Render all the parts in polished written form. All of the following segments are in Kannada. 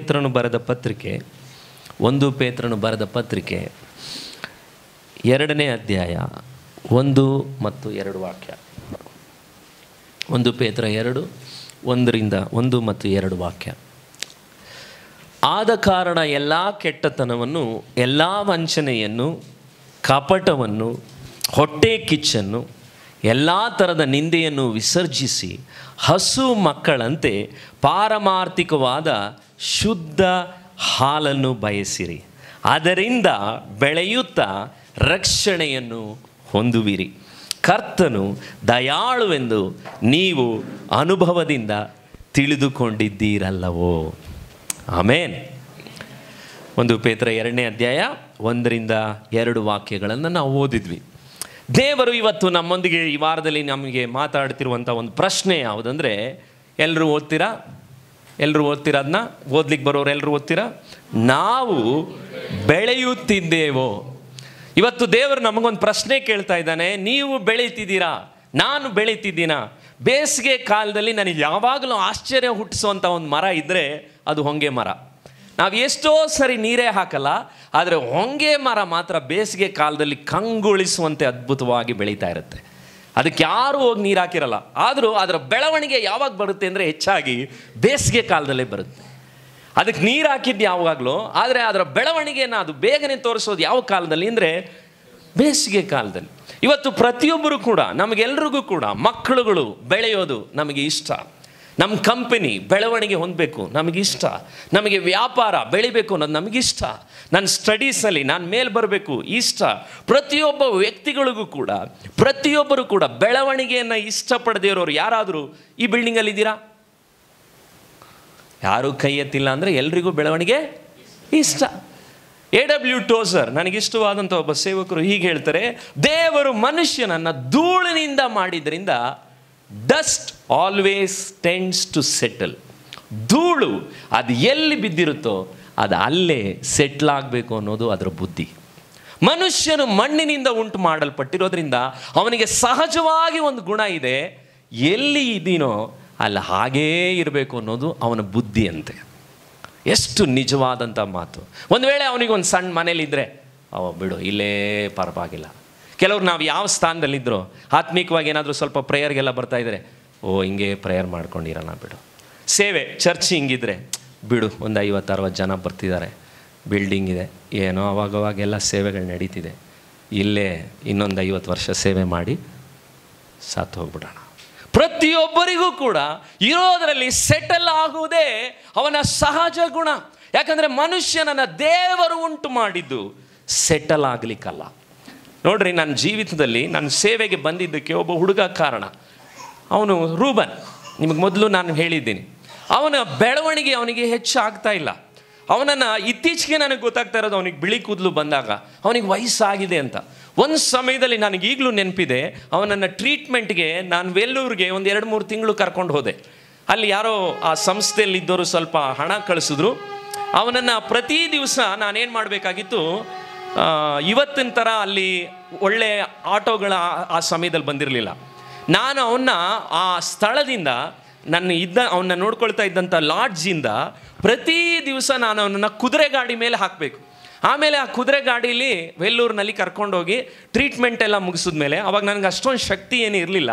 ಪೇತ್ರನು ಬರೆದ ಪತ್ರಿಕೆ 2ನೇ ಅಧ್ಯಾಯ 1 ಮತ್ತು 2 ವಾಕ್ಯ. 1 ಪೇತ್ರ 2 1 ಮತ್ತು 2 ವಾಕ್ಯ. ಆದ ಕಾರಣ ಎಲ್ಲ ಕೆಟ್ಟತನವನ್ನು, ಎಲ್ಲ ವಂಚನೆಯನ್ನು, ಕಪಟವನ್ನು, ಹೊಟ್ಟೆ ಕಿಚ್ಚನ್ನು, ಎಲ್ಲ ಥರದ ನಿಂದೆಯನ್ನು ವಿಸರ್ಜಿಸಿ ಹಸು ಮಕ್ಕಳಂತೆ ಪಾರಮಾರ್ಥಿಕವಾದ ಶುದ್ಧ ಹಾಲನ್ನು ಬಯಸಿರಿ. ಅದರಿಂದ ಬೆಳೆಯುತ್ತಾ ರಕ್ಷಣೆಯನ್ನು ಹೊಂದುವಿರಿ. ಕರ್ತನು ದಯಾಳುವೆಂದು ನೀವು ಅನುಭವದಿಂದ ತಿಳಿದುಕೊಂಡಿದ್ದೀರಲ್ಲವೋ. ಆಮೇನ್. 1 ಪೇತ್ರ 2ನೇ ಅಧ್ಯಾಯ 1-2 ವಾಕ್ಯಗಳನ್ನು ನಾವು ಓದಿದ್ವಿ. ದೇವರು ಇವತ್ತು ನಮ್ಮೊಂದಿಗೆ ಈ ವಾರದಲ್ಲಿ ನಮಗೆ ಮಾತಾಡ್ತಿರುವಂಥ ಒಂದು ಪ್ರಶ್ನೆ ಯಾವುದಂದರೆ, ಎಲ್ಲರೂ ಓದ್ತೀರಾ ಅದನ್ನ? ಓದ್ಲಿಕ್ಕೆ ಬರೋರು ಎಲ್ಲರೂ ಓದ್ತೀರಾ? ನಾವು ಬೆಳೆಯುತ್ತಿದ್ದೇವೋ? ಇವತ್ತು ದೇವರು ನಮಗೊಂದು ಪ್ರಶ್ನೆ ಕೇಳ್ತಾ ಇದ್ದಾನೆ. ನೀವು ಬೆಳೀತಿದ್ದೀರಾ? ನಾನು ಬೆಳೀತಿದ್ದೀನಾ? ಬೇಸಿಗೆ ಕಾಲದಲ್ಲಿ ನನಗೆ ಯಾವಾಗಲೂ ಆಶ್ಚರ್ಯ ಹುಟ್ಟಿಸುವಂಥ ಒಂದು ಮರ ಇದ್ದರೆ ಅದು ಹೊಂಗೆ ಮರ. ನಾವು ಎಷ್ಟೋ ಸರಿ ನೀರೇ ಹಾಕಲ್ಲ, ಆದರೆ ಹೊಂಗೆ ಮರ ಮಾತ್ರ ಬೇಸಿಗೆ ಕಾಲದಲ್ಲಿ ಕಂಗೊಳಿಸುವಂತೆ ಅದ್ಭುತವಾಗಿ ಬೆಳೀತಾ ಇರುತ್ತೆ. ಅದಕ್ಕೆ ಯಾರೂ ಹೋಗಿ ನೀರು ಹಾಕಿರಲ್ಲ. ಆದರೂ ಅದರ ಬೆಳವಣಿಗೆ ಯಾವಾಗ ಬರುತ್ತೆ ಅಂದರೆ ಹೆಚ್ಚಾಗಿ ಬೇಸಿಗೆ ಕಾಲದಲ್ಲೇ ಬರುತ್ತೆ. ಅದಕ್ಕೆ ನೀರು ಹಾಕಿದ್ದು ಯಾವಾಗಲೂ, ಆದರೆ ಅದರ ಬೆಳವಣಿಗೆಯನ್ನು ಅದು ಬೇಗನೆ ತೋರಿಸೋದು ಯಾವ ಕಾಲದಲ್ಲಿ ಅಂದರೆ ಬೇಸಿಗೆ ಕಾಲದಲ್ಲಿ. ಇವತ್ತು ಪ್ರತಿಯೊಬ್ಬರು ಕೂಡ, ನಮಗೆಲ್ರಿಗೂ ಕೂಡ ಮಕ್ಕಳುಗಳು ಬೆಳೆಯೋದು ನಮಗೆ ಇಷ್ಟ. ನಮ್ಮ ಕಂಪನಿ ಬೆಳವಣಿಗೆ ಹೊಂದಬೇಕು ನಮಗಿಷ್ಟ. ನಮಗೆ ವ್ಯಾಪಾರ ಬೆಳಿಬೇಕು ಅನ್ನೋದು ನಮಗಿಷ್ಟ. ನನ್ನ ಸ್ಟಡೀಸಲ್ಲಿ ನಾನು ಮೇಲೆ ಬರಬೇಕು ಇಷ್ಟ. ಪ್ರತಿಯೊಬ್ಬ ವ್ಯಕ್ತಿಗಳಿಗೂ ಕೂಡ, ಪ್ರತಿಯೊಬ್ಬರು ಕೂಡ ಬೆಳವಣಿಗೆಯನ್ನು ಇಷ್ಟಪಡದೇ ಇರೋರು ಯಾರಾದರೂ ಈ ಬಿಲ್ಡಿಂಗಲ್ಲಿದ್ದೀರಾ? ಯಾರೂ ಕೈ ಎತ್ತಿಲ್ಲ ಅಂದರೆ ಎಲ್ರಿಗೂ ಬೆಳವಣಿಗೆ ಇಷ್ಟ. A.W. ಟೋಸರ್, ನನಗಿಷ್ಟವಾದಂಥ ಒಬ್ಬ ಸೇವಕರು ಹೀಗೆ ಹೇಳ್ತಾರೆ, ದೇವರು ಮನುಷ್ಯನನ್ನು ಧೂಳಿನಿಂದ ಮಾಡಿದ್ರಿಂದ dust always tends to settle. ಧೂಳು ಅದು ಎಲ್ಲಿ ಬಿದ್ದಿರುತ್ತೋ ಅದು ಅಲ್ಲೇ ಸೆಟ್ಲ್ ಆಗಬೇಕು ಅನ್ನೋದು ಅದರ ಬುದ್ಧಿ. ಮನುಷ್ಯನು ಮಣ್ಣಿನಿಂದ ಉಂಟು ಮಾಡಲ್ಪಟ್ಟಿರೋದ್ರಿಂದ ಅವನಿಗೆ ಸಹಜವಾಗಿ ಒಂದು ಗುಣ ಇದೆ, ಎಲ್ಲಿ ಇದೀನೋ ಅಲ್ಲಿ ಹಾಗೇ ಇರಬೇಕು ಅನ್ನೋದು ಅವನ ಬುದ್ಧಿ ಅಂತೆ. ಎಷ್ಟು ನಿಜವಾದಂಥ ಮಾತು. ಒಂದು ವೇಳೆ ಅವನಿಗೊಂದು ಸಣ್ಣ ಮನೇಲಿದ್ದರೆ ಬಿಡು ಇಲ್ಲೇ ಪರವಾಗಿಲ್ಲ. ಕೆಲವ್ರು ನಾವು ಯಾವ ಸ್ಥಾನದಲ್ಲಿದ್ದರೋ ಆತ್ಮಿಕವಾಗಿ ಏನಾದರೂ ಸ್ವಲ್ಪ ಪ್ರೇಯರ್ಗೆಲ್ಲ ಬರ್ತಾಯಿದ್ರೆ ಹಿಂಗೆ ಪ್ರೇಯರ್ ಮಾಡ್ಕೊಂಡಿರೋಣ ಬಿಡು. ಸೇವೆ ಚರ್ಚ್ ಹಿಂಗಿದ್ರೆ ಬಿಡು, ಒಂದು 50-60 ಜನ ಬರ್ತಿದ್ದಾರೆ, ಬಿಲ್ಡಿಂಗ್ ಇದೆ, ಏನೋ ಅವಾಗವಾಗೆಲ್ಲ ಸೇವೆಗಳು ನಡೀತಿದೆ, ಇಲ್ಲೇ ಇನ್ನೊಂದು 50 ವರ್ಷ ಸೇವೆ ಮಾಡಿ ಸಾತು ಹೋಗ್ಬಿಡೋಣ. ಪ್ರತಿಯೊಬ್ಬರಿಗೂ ಕೂಡ ಇರೋದರಲ್ಲಿ ಸೆಟಲ್ ಆಗುವುದೇ ಅವನ ಸಹಜ ಗುಣ. ಯಾಕಂದರೆ ಮನುಷ್ಯನನ್ನು ದೇವರು ಉಂಟು ಮಾಡಿದ್ದು ಸೆಟಲ್ ಆಗಲಿಕ್ಕಲ್ಲ. ನೋಡ್ರಿ, ನನ್ನ ಜೀವಿತದಲ್ಲಿ ನನ್ನ ಸೇವೆಗೆ ಬಂದಿದ್ದಕ್ಕೆ ಒಬ್ಬ ಹುಡುಗ ಕಾರಣ. ಅವನು ರೂಬನ್. ನಿಮಗೆ ಮೊದಲು ನಾನು ಹೇಳಿದ್ದೀನಿ, ಅವನ ಬೆಳವಣಿಗೆ ಅವನಿಗೆ ಹೆಚ್ಚು ಆಗ್ತಾ ಇಲ್ಲ. ಅವನನ್ನು ಇತ್ತೀಚೆಗೆ ನನಗೆ ಗೊತ್ತಾಗ್ತಾ ಇರೋದು, ಅವನಿಗೆ ಬಿಳಿ ಕೂದಲು ಬಂದಾಗ ಅವನಿಗೆ ವಯಸ್ಸಾಗಿದೆ ಅಂತ. ಒಂದು ಸಮಯದಲ್ಲಿ ನನಗೀಗಲೂ ನೆನಪಿದೆ, ಅವನನ್ನು ಟ್ರೀಟ್ಮೆಂಟ್ಗೆ ನಾನು ವೆಲ್ಲೂರಿಗೆ ಒಂದು 2-3 ತಿಂಗಳು ಕರ್ಕೊಂಡು ಹೋದೆ. ಅಲ್ಲಿ ಯಾರೋ ಆ ಸಂಸ್ಥೆಯಲ್ಲಿದ್ದವರು ಸ್ವಲ್ಪ ಹಣ ಕಳಿಸಿದ್ರು. ಅವನನ್ನು ಪ್ರತಿ ದಿವಸ ನಾನೇನು ಮಾಡಬೇಕಾಗಿತ್ತು, ಇವತ್ತಿನ ಥರ ಅಲ್ಲಿ ಒಳ್ಳೆ ಆಟೋಗಳ ಆ ಸಮಯದಲ್ಲಿ ಬಂದಿರಲಿಲ್ಲ. ನಾನು ಅವನ್ನ ಆ ಸ್ಥಳದಿಂದ ಅವನ್ನ ನೋಡ್ಕೊಳ್ತಾ ಇದ್ದಂಥ ಲಾಡ್ಜಿಂದ ಪ್ರತಿ ದಿವಸ ನಾನು ಅವನನ್ನು ಕುದುರೆ ಗಾಡಿ ಮೇಲೆ ಹಾಕಬೇಕು. ಆಮೇಲೆ ಆ ಕುದುರೆ ಗಾಡೀಲಿ ವೆಲ್ಲೂರಿನಲ್ಲಿ ಕರ್ಕೊಂಡೋಗಿ ಟ್ರೀಟ್ಮೆಂಟ್ ಎಲ್ಲ ಮುಗಿಸಿದ ಮೇಲೆ, ಅವಾಗ ನನಗೆ ಅಷ್ಟೊಂದು ಶಕ್ತಿ ಏನೂ ಇರಲಿಲ್ಲ.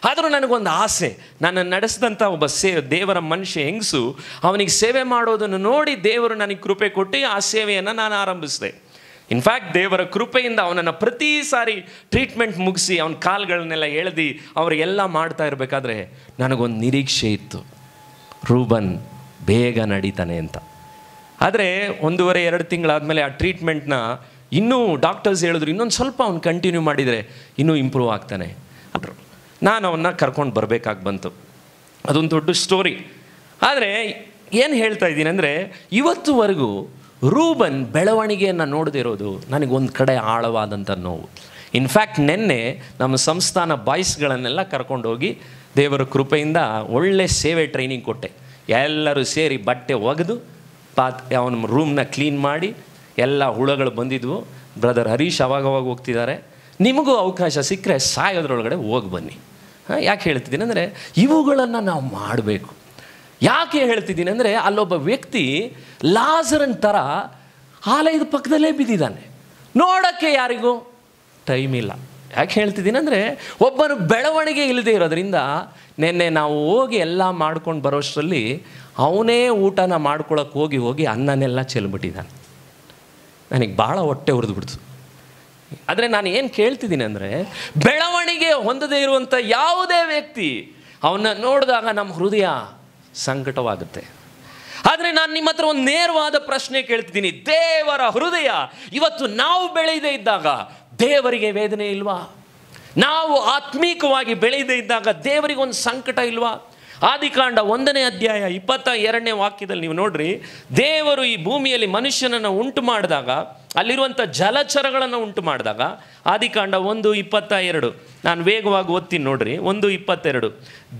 ಆದರೂ ನನಗೊಂದು ಆಸೆ, ನಾನು ನಡೆಸಿದಂಥ ಒಬ್ಬ ದೇವರ ಮನುಷ್ಯ ಹೆಂಗಸು ಅವನಿಗೆ ಸೇವೆ ಮಾಡೋದನ್ನು ನೋಡಿ ದೇವರು ನನಗೆ ಕೃಪೆ ಕೊಟ್ಟು ಆ ಸೇವೆಯನ್ನು ನಾನು ಆರಂಭಿಸಿದೆ. ಇನ್ಫ್ಯಾಕ್ಟ್ ದೇವರ ಕೃಪೆಯಿಂದ ಅವನನ್ನು ಪ್ರತಿ ಸಾರಿ ಟ್ರೀಟ್ಮೆಂಟ್ ಮುಗಿಸಿ ಅವನ ಕಾಲುಗಳನ್ನೆಲ್ಲ ಎಳೆದು ಅವರಿಗೆಲ್ಲ ಮಾಡ್ತಾ ಇರಬೇಕಾದ್ರೆ ನನಗೊಂದು ನಿರೀಕ್ಷೆ ಇತ್ತು, ರೂಬನ್ ಬೇಗ ನಡೀತಾನೆ ಅಂತ. ಆದರೆ 1.5-2 ತಿಂಗಳಾದಮೇಲೆ ಆ ಟ್ರೀಟ್ಮೆಂಟ್ನ ಇನ್ನೂ ಡಾಕ್ಟರ್ಸ್ ಹೇಳಿದ್ರು, ಇನ್ನೊಂದು ಸ್ವಲ್ಪ ಅವ್ನು ಕಂಟಿನ್ಯೂ ಮಾಡಿದರೆ ಇನ್ನೂ ಇಂಪ್ರೂವ್ ಆಗ್ತಾನೆ ಅಂದರು. ನಾನು ಅವನ್ನ ಕರ್ಕೊಂಡು ಬರಬೇಕಾಗಿ ಬಂತು. ಅದೊಂದು ದೊಡ್ಡ ಸ್ಟೋರಿ. ಆದರೆ ಏನು ಹೇಳ್ತಾ ಇದ್ದೀನಿ ಅಂದರೆ, ಇವತ್ತುವರೆಗೂ ರೂಬನ್ ಬೆಳವಣಿಗೆಯನ್ನು ನೋಡದಿರೋದು ನನಗೊಂದು ಕಡೆ ಆಳವಾದಂಥ ನೋವು. ಇನ್ಫ್ಯಾಕ್ಟ್ ನಿನ್ನೆ ನಮ್ಮ ಸಂಸ್ಥಾನ ಬಾಯ್ಸ್ಗಳನ್ನೆಲ್ಲ ಕರ್ಕೊಂಡೋಗಿ ದೇವರ ಕೃಪೆಯಿಂದ ಒಳ್ಳೆ ಸೇವೆ ಟ್ರೈನಿಂಗ್ ಕೊಟ್ಟೆ. ಎಲ್ಲರೂ ಸೇರಿ ಬಟ್ಟೆ ಒಗೆದು ಅವನ ರೂಮ್ನ ಕ್ಲೀನ್ ಮಾಡಿ, ಎಲ್ಲ ಹುಳಗಳು ಬಂದಿದ್ವು. ಬ್ರದರ್ ಹರೀಶ್ ಅವಾಗವಾಗ ಹೋಗ್ತಿದ್ದಾರೆ, ನಿಮಗೂ ಅವಕಾಶ ಸಿಕ್ಕರೆ ಸಾಯೋದ್ರೊಳಗಡೆ ಹೋಗಿ ಬನ್ನಿ. ಯಾಕೆ ಹೇಳ್ತಿದ್ದೀನಿ ಅಂದರೆ, ಇವುಗಳನ್ನು ನಾವು ಮಾಡಬೇಕು. ಯಾಕೆ ಹೇಳ್ತಿದ್ದೀನಿ ಅಂದರೆ, ಅಲ್ಲೊಬ್ಬ ವ್ಯಕ್ತಿ ಲಾಜರನ್ ಥರ ಆಲಯದ ಪಕ್ಕದಲ್ಲೇ ಬಿದ್ದಿದ್ದಾನೆ. ನೋಡೋಕ್ಕೆ ಯಾರಿಗೂ ಟೈಮ್ ಇಲ್ಲ. ಯಾಕೆ ಹೇಳ್ತಿದ್ದೀನಿ ಅಂದರೆ, ಒಬ್ಬನು ಬೆಳವಣಿಗೆ ಇಲ್ಲದೆ ಇರೋದ್ರಿಂದ ನಿನ್ನೆ ನಾವು ಹೋಗಿ ಎಲ್ಲ ಮಾಡ್ಕೊಂಡು ಬರೋಷ್ಟರಲ್ಲಿ ಅವನೇ ಊಟನ ಮಾಡ್ಕೊಳಕ್ಕೆ ಹೋಗಿ ಅನ್ನನೆಲ್ಲ ಚೆಲ್ಬಿಟ್ಟಿದ್ದಾನೆ. ನನಗೆ ಭಾಳ ಹೊಟ್ಟೆ ಹುರಿದ್ಬಿಡ್ತು. ಆದರೆ ನಾನು ಏನು ಕೇಳ್ತಿದ್ದೀನಿ ಅಂದರೆ, ಬೆಳವಣಿಗೆ ಹೊಂದದೇ ಇರುವಂಥ ಯಾವುದೇ ವ್ಯಕ್ತಿ ಅವನ್ನ ನೋಡಿದಾಗ ನಮ್ಮ ಹೃದಯ ಸಂಕಟವಾಗುತ್ತೆ. ಆದರೆ ನಾನು ನಿಮ್ಮ ಹತ್ರ ಒಂದು ನೇರವಾದ ಪ್ರಶ್ನೆ ಕೇಳ್ತಿದ್ದೀನಿ. ದೇವರ ಹೃದಯ ಇವತ್ತು ನಾವು ಬೆಳೆಯದೇ ಇದ್ದಾಗ ದೇವರಿಗೆ ವೇದನೆ ಇಲ್ವಾ? ನಾವು ಆತ್ಮೀಕವಾಗಿ ಬೆಳೆಯದೇ ಇದ್ದಾಗ ದೇವರಿಗೆ ಒಂದು ಸಂಕಟ ಇಲ್ವಾ? ಆದಿಕಾಂಡ 1ನೇ ಅಧ್ಯಾಯ 22ನೇ ವಾಕ್ಯದಲ್ಲಿ ನೀವು ನೋಡ್ರಿ, ದೇವರು ಈ ಭೂಮಿಯಲ್ಲಿ ಮನುಷ್ಯನನ್ನು ಉಂಟು ಮಾಡಿದಾಗ, ಅಲ್ಲಿರುವಂಥ ಜಲಚರಗಳನ್ನು ಉಂಟು ಮಾಡಿದಾಗ, ಆದಿಕಾಂಡ 1:22 ನಾನು ವೇಗವಾಗಿ ಓದ್ತೀನಿ ನೋಡ್ರಿ. 1:22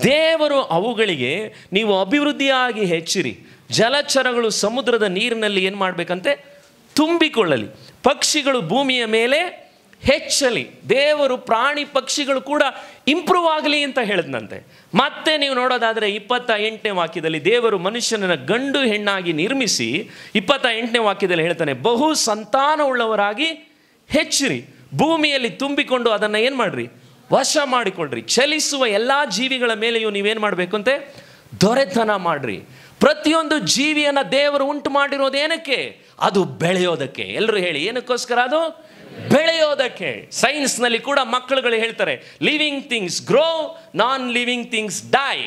ದೇವರು ಅವುಗಳಿಗೆ ನೀವು ಅಭಿವೃದ್ಧಿಯಾಗಿ ಹೆಚ್ಚಿರಿ, ಜಲಚರಗಳು ಸಮುದ್ರದ ನೀರಿನಲ್ಲಿ ಏನು ಮಾಡಬೇಕಂತೆ? ತುಂಬಿಕೊಳ್ಳಲಿ, ಪಕ್ಷಿಗಳು ಭೂಮಿಯ ಮೇಲೆ ಹೆಚ್ಚಲಿ. ದೇವರು ಪ್ರಾಣಿ ಪಕ್ಷಿಗಳು ಕೂಡ ಇಂಪ್ರೂವ್ ಆಗಲಿ ಅಂತ ಹೇಳಿದ್ನಂತೆ. ಮತ್ತೆ ನೀವು ನೋಡೋದಾದರೆ 28ನೇ ವಾಕ್ಯದಲ್ಲಿ ದೇವರು ಮನುಷ್ಯನನ್ನು ಗಂಡು ಹೆಣ್ಣಾಗಿ ನಿರ್ಮಿಸಿ 28ನೇ ವಾಕ್ಯದಲ್ಲಿ ಹೇಳ್ತಾನೆ, ಬಹು ಸಂತಾನವುಳ್ಳವರಾಗಿ ಹೆಚ್ಚಿರಿ, ಭೂಮಿಯಲ್ಲಿ ತುಂಬಿಕೊಂಡು ಅದನ್ನು ಏನು ಮಾಡ್ರಿ? ವಶ ಮಾಡಿಕೊಳ್ಳ್ರಿ. ಚಲಿಸುವ ಎಲ್ಲ ಜೀವಿಗಳ ಮೇಲೆಯೂ ನೀವೇನು ಮಾಡಬೇಕು ಅಂತೆ? ದೊರೆತನ ಮಾಡ್ರಿ. ಪ್ರತಿಯೊಂದು ಜೀವಿಯನ್ನು ದೇವರು ಉಂಟು ಮಾಡಿರೋದು ಏನಕ್ಕೆ? ಅದು ಬೆಳೆಯೋದಕ್ಕೆ. ಎಲ್ಲರೂ ಹೇಳಿ, ಏನಕ್ಕೋಸ್ಕರ? ಅದು ಬೆಳೆಯೋದಕ್ಕೆ. ಸೈನ್ಸ್ನಲ್ಲಿ ಕೂಡ ಮಕ್ಕಳುಗಳು ಹೇಳ್ತಾರೆ, living things grow, non living things die.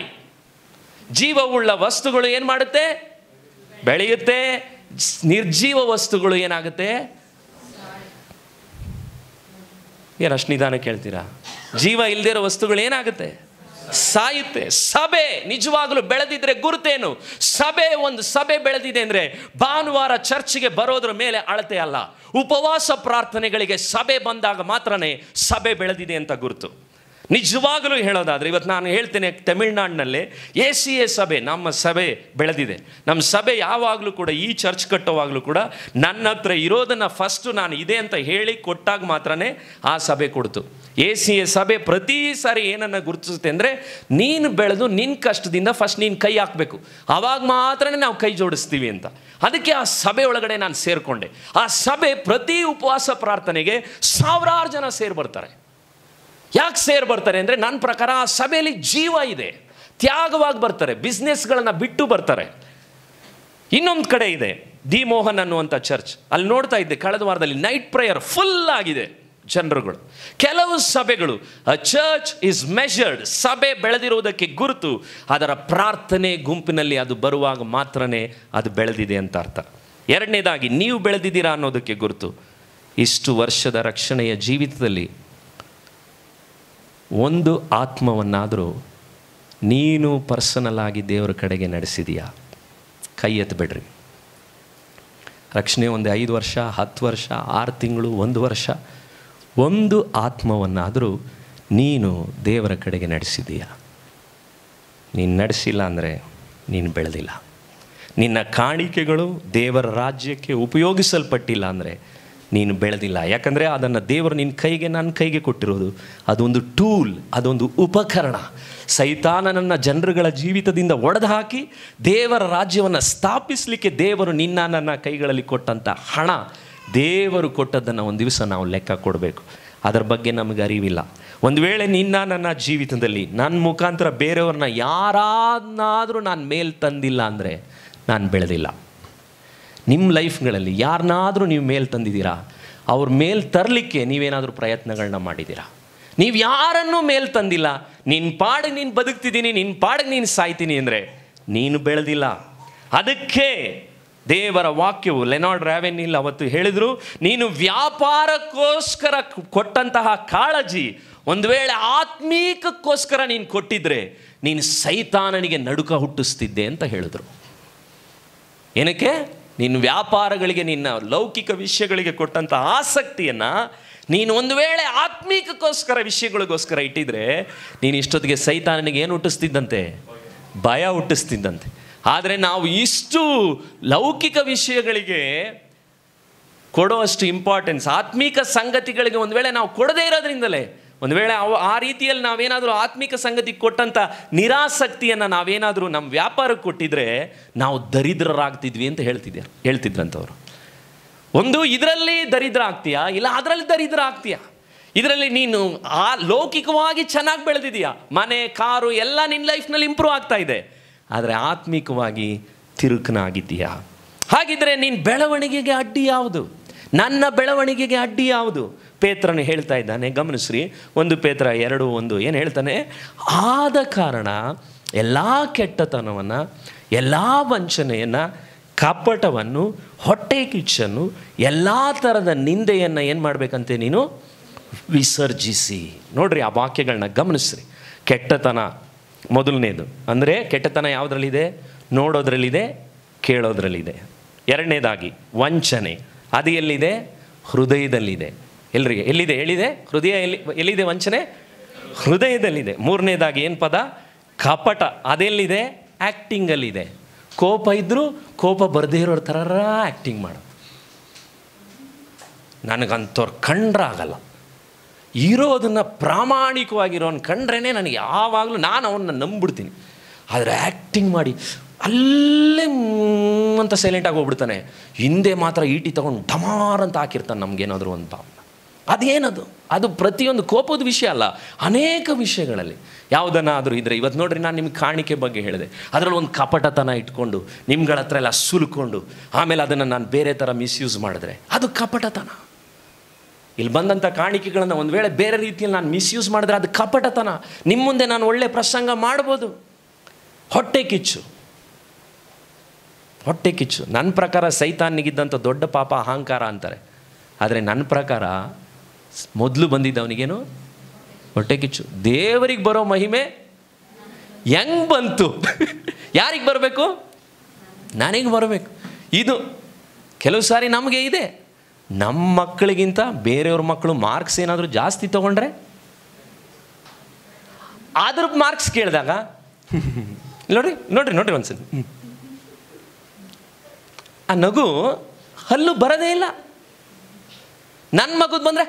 ಜೀವವುಳ್ಳ ವಸ್ತುಗಳು ಏನು ಮಾಡುತ್ತೆ? ಬೆಳೆಯುತ್ತೆ. ನಿರ್ಜೀವ ವಸ್ತುಗಳು ಏನಾಗುತ್ತೆ? ಏನಷ್ಟು ನಿಧಾನ ಕೇಳ್ತೀರಾ? ಜೀವ ಇಲ್ದಿರೋ ವಸ್ತುಗಳು ಏನಾಗುತ್ತೆ? ಸಾಯುತ್ತೆ. ಸಭೆ ನಿಜವಾಗಲೂ ಬೆಳೆದಿದ್ರೆ ಗುರುತೇನು? ಒಂದು ಸಭೆ ಬೆಳೆದಿದೆ ಅಂದರೆ ಭಾನುವಾರ ಚರ್ಚ್ಗೆ ಬರೋದ್ರ ಮೇಲೆ ಅಳತೆ ಅಲ್ಲ, ಉಪವಾಸ ಪ್ರಾರ್ಥನೆಗಳಿಗೆ ಸಭೆ ಬಂದಾಗ ಮಾತ್ರನೇ ಸಭೆ ಬೆಳೆದಿದೆ ಅಂತ ಗುರುತು. ನಿಜವಾಗಲೂ ಹೇಳೋದಾದರೆ, ಇವತ್ತು ನಾನು ಹೇಳ್ತೇನೆ, ತಮಿಳ್ನಾಡಿನಲ್ಲಿ ACA ಸಭೆ, ನಮ್ಮ ಸಭೆ ಬೆಳೆದಿದೆ. ನಮ್ಮ ಸಭೆ ಯಾವಾಗಲೂ ಕೂಡ, ಈ ಚರ್ಚ್ ಕಟ್ಟೋವಾಗಲೂ ಕೂಡ ನನ್ನ ಹತ್ರ ಇರೋದನ್ನು ಫಸ್ಟು ನಾನು ಇದೆ ಅಂತ ಹೇಳಿ ಕೊಟ್ಟಾಗ ಮಾತ್ರನೇ ಆ ಸಭೆ ಕೊಡ್ತು. ACA ಸಭೆ ಪ್ರತಿ ಸಾರಿ ಏನನ್ನು ಗುರುತಿಸುತ್ತೆ ಅಂದರೆ, ನೀನು ಬೆಳೆದು ನಿನ್ನ ಕಷ್ಟದಿಂದ ಫಸ್ಟ್ ನೀನು ಕೈ ಹಾಕಬೇಕು, ಆವಾಗ ಮಾತ್ರನೇ ನಾವು ಕೈ ಜೋಡಿಸ್ತೀವಿ ಅಂತ. ಅದಕ್ಕೆ ಆ ಸಭೆ ಒಳಗಡೆ ನಾನು ಸೇರಿಕೊಂಡೆ. ಆ ಸಭೆ ಪ್ರತಿ ಉಪವಾಸ ಪ್ರಾರ್ಥನೆಗೆ ಸಾವಿರಾರು ಜನ ಸೇರಿ ಬರ್ತಾರೆ. ಯಾಕೆ ಸೇರಿ ಬರ್ತಾರೆ ಅಂದರೆ, ನನ್ನ ಪ್ರಕಾರ ಆ ಸಭೆಯಲ್ಲಿ ಜೀವ ಇದೆ, ತ್ಯಾಗವಾಗಿ ಬರ್ತಾರೆ, ಬಿಸ್ನೆಸ್ಗಳನ್ನು ಬಿಟ್ಟು ಬರ್ತಾರೆ. ಇನ್ನೊಂದು ಕಡೆ ಇದೆ ಡಿ ಮೋಹನ್ ಅನ್ನುವಂಥ ಚರ್ಚ್, ಅಲ್ಲಿ ನೋಡ್ತಾ ಇದ್ದೆ ಕಳೆದ ವಾರದಲ್ಲಿ ನೈಟ್ ಪ್ರೇಯರ್ ಫುಲ್ ಆಗಿದೆ ಜನರುಗಳು. ಕೆಲವು ಸಭೆಗಳು, ಅ ಚರ್ಚ್ ಇಸ್ ಮೆಷರ್ಡ್, ಸಭೆ ಬೆಳೆದಿರುವುದಕ್ಕೆ ಗುರುತು ಅದರ ಪ್ರಾರ್ಥನೆ ಗುಂಪಿನಲ್ಲಿ ಅದು ಬರುವಾಗ ಮಾತ್ರನೇ ಅದು ಬೆಳೆದಿದೆ ಅಂತ ಅರ್ಥ. ಎರಡನೇದಾಗಿ, ನೀವು ಬೆಳೆದಿದ್ದೀರಾ ಅನ್ನೋದಕ್ಕೆ ಗುರುತು, ಇಷ್ಟು ವರ್ಷದ ರಕ್ಷಣೆಯ ಜೀವಿತದಲ್ಲಿ ಒಂದು ಆತ್ಮವನ್ನಾದರೂ ನೀನು ಪರ್ಸನಲ್ ಆಗಿ ದೇವರ ಕಡೆಗೆ ನಡೆಸಿದೀಯಾ? ಕೈ ಎತ್ತಬೇಡ್ರಿ. ರಕ್ಷಣೆ ಒಂದು 5 ವರ್ಷ, 10 ವರ್ಷ, 6 ತಿಂಗಳು, 1 ವರ್ಷ, ಒಂದು ಆತ್ಮವನ್ನಾದರೂ ನೀನು ದೇವರ ಕಡೆಗೆ ನಡೆಸಿದೀಯಾ? ನೀನು ನಡೆಸಿಲ್ಲ ಅಂದರೆ ನೀನು ಬೆಳೆದಿಲ್ಲ. ನಿನ್ನ ಕಾಣಿಕೆಗಳು ದೇವರ ರಾಜ್ಯಕ್ಕೆ ಉಪಯೋಗಿಸಲ್ಪಟ್ಟಿಲ್ಲ ಅಂದರೆ ನೀನು ಬೆಳೆದಿಲ್ಲ. ಯಾಕಂದರೆ ಅದನ್ನು ದೇವರು ನಿನ್ನ ಕೈಗೆ, ನನ್ನ ಕೈಗೆ ಕೊಟ್ಟಿರೋದು ಅದೊಂದು ಟೂಲ್, ಅದೊಂದು ಉಪಕರಣ. ಸೈತಾನನನ್ನು ಜನರುಗಳ ಜೀವಿತದಿಂದ ಒಡೆದು ಹಾಕಿ ದೇವರ ರಾಜ್ಯವನ್ನು ಸ್ಥಾಪಿಸಲಿಕ್ಕೆ ದೇವರು ನಿನ್ನ ನನ್ನ ಕೈಗಳಲ್ಲಿ ಕೊಟ್ಟಂಥ ಹಣ, ದೇವರು ಕೊಟ್ಟದ್ದನ್ನು ಒಂದು ದಿವಸ ನಾವು ಲೆಕ್ಕ ಕೊಡಬೇಕು. ಅದರ ಬಗ್ಗೆ ನಮಗೆ ಅರಿವಿಲ್ಲ. ಒಂದು ವೇಳೆ ನಿನ್ನ ನನ್ನ ಜೀವಿತದಲ್ಲಿ ನನ್ನ ಮುಖಾಂತರ ಬೇರೆಯವ್ರನ್ನ ಯಾರನ್ನಾದರೂ ನಾನು ಮೇಲೆ ತಂದಿಲ್ಲ ಅಂದರೆ ನಾನು ಬೆಳೆದಿಲ್ಲ. ನಿಮ್ಮ ಲೈಫ್ಗಳಲ್ಲಿ ಯಾರನ್ನಾದರೂ ನೀವು ಮೇಲೆ ತಂದಿದ್ದೀರಾ? ಅವ್ರ ಮೇಲೆ ತರಲಿಕ್ಕೆ ನೀವೇನಾದರೂ ಪ್ರಯತ್ನಗಳನ್ನ ಮಾಡಿದ್ದೀರಾ? ನೀವು ಯಾರನ್ನೂ ಮೇಲೆ ತಂದಿಲ್ಲ, ನಿನ್ನ ಪಾಡಿಗೆ ನೀನು ಬದುಕ್ತಿದ್ದೀನಿ, ನಿನ್ನ ಪಾಡಿಗೆ ನೀನು ಸಾಯ್ತೀನಿ ಅಂದರೆ ನೀನು ಬೆಳೆದಿಲ್ಲ. ಅದಕ್ಕೆ ದೇವರ ವಾಕ್ಯವು, ಲೆನಾರ್ಡ್ ರಾವೆನ್ಹಿಲ್ ಅವತ್ತು ಹೇಳಿದರು, ನೀನು ವ್ಯಾಪಾರಕ್ಕೋಸ್ಕರ ಕೊಟ್ಟಂತಹ ಕಾಳಜಿ ಒಂದು ವೇಳೆ ಆತ್ಮೀಕಕ್ಕೋಸ್ಕರ ನೀನು ಕೊಟ್ಟಿದ್ರೆ ನೀನು ಸೈತಾನನಿಗೆ ನಡುಕ ಹುಟ್ಟಿಸ್ತಿದ್ದೆ ಅಂತ ಹೇಳಿದ್ರು. ಏನಕ್ಕೆ? ನಿನ್ನ ವ್ಯಾಪಾರಗಳಿಗೆ, ನಿನ್ನ ಲೌಕಿಕ ವಿಷಯಗಳಿಗೆ ಕೊಟ್ಟಂಥ ಆಸಕ್ತಿಯನ್ನು ನೀನು ಒಂದು ವೇಳೆ ಆತ್ಮೀಕಕ್ಕೋಸ್ಕರ ವಿಷಯಗಳಿಗೋಸ್ಕರ ಇಟ್ಟಿದ್ರೆ ನೀನು ಇಷ್ಟೊತ್ತಿಗೆ ಸೈತಾನನಿಗೆ ಏನು ಹುಟ್ಟಿಸ್ತಿದ್ದಂತೆ? ಭಯ ಹುಟ್ಟಿಸ್ತಿದ್ದಂತೆ. ಆದರೆ ನಾವು ಇಷ್ಟು ಲೌಕಿಕ ವಿಷಯಗಳಿಗೆ ಕೊಡೋಷ್ಟು ಇಂಪಾರ್ಟೆನ್ಸ್, ಆತ್ಮೀಕ ಸಂಗತಿಗಳಿಗೆ ಒಂದು ವೇಳೆ ನಾವು ಕೊಡದೇ ಇರೋದ್ರಿಂದಲೇ ಒಂದು ವೇಳೆ ಆ ರೀತಿಯಲ್ಲಿ ನಾವೇನಾದರೂ ಆತ್ಮಿಕ ಸಂಗತಿ ಕೊಟ್ಟಂಥ ನಿರಾಸಕ್ತಿಯನ್ನು ನಾವೇನಾದರೂ ನಮ್ಮ ವ್ಯಾಪಾರಕ್ಕೆ ಕೊಟ್ಟಿದ್ರೆ ನಾವು ದರಿದ್ರರಾಗ್ತಿದ್ವಿ ಅಂತ ಹೇಳ್ತಿದ್ರಂಥವ್ರು. ಒಂದು ಇದರಲ್ಲಿ ದರಿದ್ರ ಆಗ್ತೀಯಾ, ಇಲ್ಲ ಅದರಲ್ಲಿ ದರಿದ್ರ ಆಗ್ತೀಯಾ. ಇದರಲ್ಲಿ ನೀನು ಲೌಕಿಕವಾಗಿ ಚೆನ್ನಾಗಿ ಬೆಳೆದಿದೆಯಾ, ಮನೆ ಕಾರು ಎಲ್ಲ ನಿನ್ನ ಲೈಫ್ನಲ್ಲಿ ಇಂಪ್ರೂವ್ ಆಗ್ತಾ ಇದೆ, ಆದರೆ ಆತ್ಮಿಕವಾಗಿ ತಿರುಕನಾಗಿದ್ದೀಯಾ. ಹಾಗಿದ್ರೆ ನಿನ್ನ ಬೆಳವಣಿಗೆಗೆ ಅಡ್ಡಿ ಯಾವುದು? ನನ್ನ ಬೆಳವಣಿಗೆಗೆ ಅಡ್ಡಿ ಯಾವುದು? ಪೇತ್ರನು ಹೇಳ್ತಾ ಇದ್ದಾನೆ, ಗಮನಿಸ್ರಿ, 1 ಪೇತ್ರ 2:1 ಏನು ಹೇಳ್ತಾನೆ? ಆದ ಕಾರಣ ಎಲ್ಲ ಕೆಟ್ಟತನವನ್ನು, ಎಲ್ಲ ವಂಚನೆಯನ್ನು, ಕಪಟವನ್ನು, ಹೊಟ್ಟೆ ಕಿಚ್ಚನ್ನು, ಎಲ್ಲ ಥರದ ನಿಂದೆಯನ್ನು ಏನು ಮಾಡಬೇಕಂತೆ? ನೀನು ವಿಸರ್ಜಿಸಿ. ನೋಡ್ರಿ, ಆ ವಾಕ್ಯಗಳನ್ನ ಗಮನಿಸ್ರಿ. ಕೆಟ್ಟತನ ಮೊದಲನೇದು, ಅಂದರೆ ಕೆಟ್ಟತನ ಯಾವುದ್ರಲ್ಲಿದೆ? ನೋಡೋದ್ರಲ್ಲಿದೆ, ಕೇಳೋದ್ರಲ್ಲಿದೆ. ಎರಡನೇದಾಗಿ ವಂಚನೆ, ಅದು ಎಲ್ಲಿದೆ? ಹೃದಯದಲ್ಲಿದೆ. ಎಲ್ಲಿದೆ ಹೇಳಿದೆ? ಹೃದಯ ಎಲ್ಲಿದೆ ವಂಚನೆ? ಹೃದಯದಲ್ಲಿದೆ. ಮೂರನೇದಾಗಿ ಏನು ಪದ? ಕಪಟ, ಅದೆಲ್ಲಿದೆ? ಆ್ಯಕ್ಟಿಂಗಲ್ಲಿದೆ. ಕೋಪ ಇದ್ದರೂ ಕೋಪ ಬರದೇ ಇರೋರ ಥರ ಆ್ಯಕ್ಟಿಂಗ್ ಮಾಡು. ನನಗಂಥವ್ರು ಕಂಡ್ರಾಗಲ್ಲ, ಇರೋದನ್ನು ಪ್ರಾಮಾಣಿಕವಾಗಿರೋನು ಕಂಡ್ರೇ ನನಗೆ ಯಾವಾಗಲೂ ನಾನು ಅವನ್ನ ನಂಬಿಡ್ತೀನಿ. ಆದರೆ ಆ್ಯಕ್ಟಿಂಗ್ ಮಾಡಿ ಅಲ್ಲೇ ಅಂತ ಸೈಲೆಂಟಾಗಿ ಹೋಗ್ಬಿಡ್ತಾನೆ, ಹಿಂದೆ ಮಾತ್ರ ಈಟಿ ತೊಗೊಂಡು ಢಮಾರ್ ಅಂತ ಹಾಕಿರ್ತಾನೆ ನಮಗೇನಾದರೂ ಅಂತ. ಅದೇನದು? ಅದು ಪ್ರತಿಯೊಂದು ಕೋಪದ ವಿಷಯ ಅಲ್ಲ, ಅನೇಕ ವಿಷಯಗಳಲ್ಲಿ ಯಾವುದನ್ನಾದರೂ ಇದ್ದರೆ. ಇವತ್ತು ನೋಡ್ರಿ, ನಾನು ನಿಮ್ಗೆ ಕಾಣಿಕೆ ಬಗ್ಗೆ ಹೇಳಿದೆ, ಅದರಲ್ಲಿ ಒಂದು ಕಪಟತನ ಇಟ್ಕೊಂಡು ನಿಮ್ಗಳ ಹತ್ರ ಎಲ್ಲ ಸುಲ್ಕೊಂಡು ಆಮೇಲೆ ಅದನ್ನು ನಾನು ಬೇರೆ ಥರ ಮಿಸ್ಯೂಸ್ ಮಾಡಿದ್ರೆ ಅದು ಕಪಟತನ. ಇಲ್ಲಿ ಬಂದಂಥ ಕಾಣಿಕೆಗಳನ್ನು ಒಂದು ವೇಳೆ ಬೇರೆ ರೀತಿಯಲ್ಲಿ ನಾನು ಮಿಸ್ಯೂಸ್ ಮಾಡಿದ್ರೆ ಅದು ಕಪಟತನ. ನಿಮ್ಮ ಮುಂದೆ ನಾನು ಒಳ್ಳೆ ಪ್ರಸಂಗ ಮಾಡ್ಬೋದು. ಹೊಟ್ಟೆ ಕಿಚ್ಚು, ಹೊಟ್ಟೆ ಕಿಚ್ಚು. ನನ್ನ ಪ್ರಕಾರ ಸೈತಾನಿಗಿದ್ದಂಥ ದೊಡ್ಡ ಪಾಪ ಅಹಂಕಾರ ಅಂತಾರೆ. ಆದರೆ ನನ್ನ ಪ್ರಕಾರ ಮೊದಲು ಬಂದಿದ್ದವನಿಗೇನು? ಹೊಟ್ಟೆ ಕಿಚ್ಚು. ದೇವರಿಗೆ ಬರೋ ಮಹಿಮೆ ಹೆಂಗೆ ಬಂತು? ಯಾರಿಗೆ ಬರಬೇಕು? ನನಗೆ ಬರಬೇಕು. ಇದು ಕೆಲವು ಸಾರಿ ನಮಗೆ ಇದೆ. ನಮ್ಮ ಮಕ್ಕಳಿಗಿಂತ ಬೇರೆಯವ್ರ ಮಕ್ಕಳು ಮಾರ್ಕ್ಸ್ ಏನಾದರೂ ಜಾಸ್ತಿ ತೊಗೊಂಡ್ರೆ ಅದ್ರ ಮಾರ್ಕ್ಸ್ ಕೇಳಿದಾಗ ನೋಡ್ರಿ ಒಂದ್ಸತಿ ಆ ನಗು ಹಲ್ಲು ಬರೋದೇ ಇಲ್ಲ. ನನ್ನ ಮಗುದು ಬಂದರೆ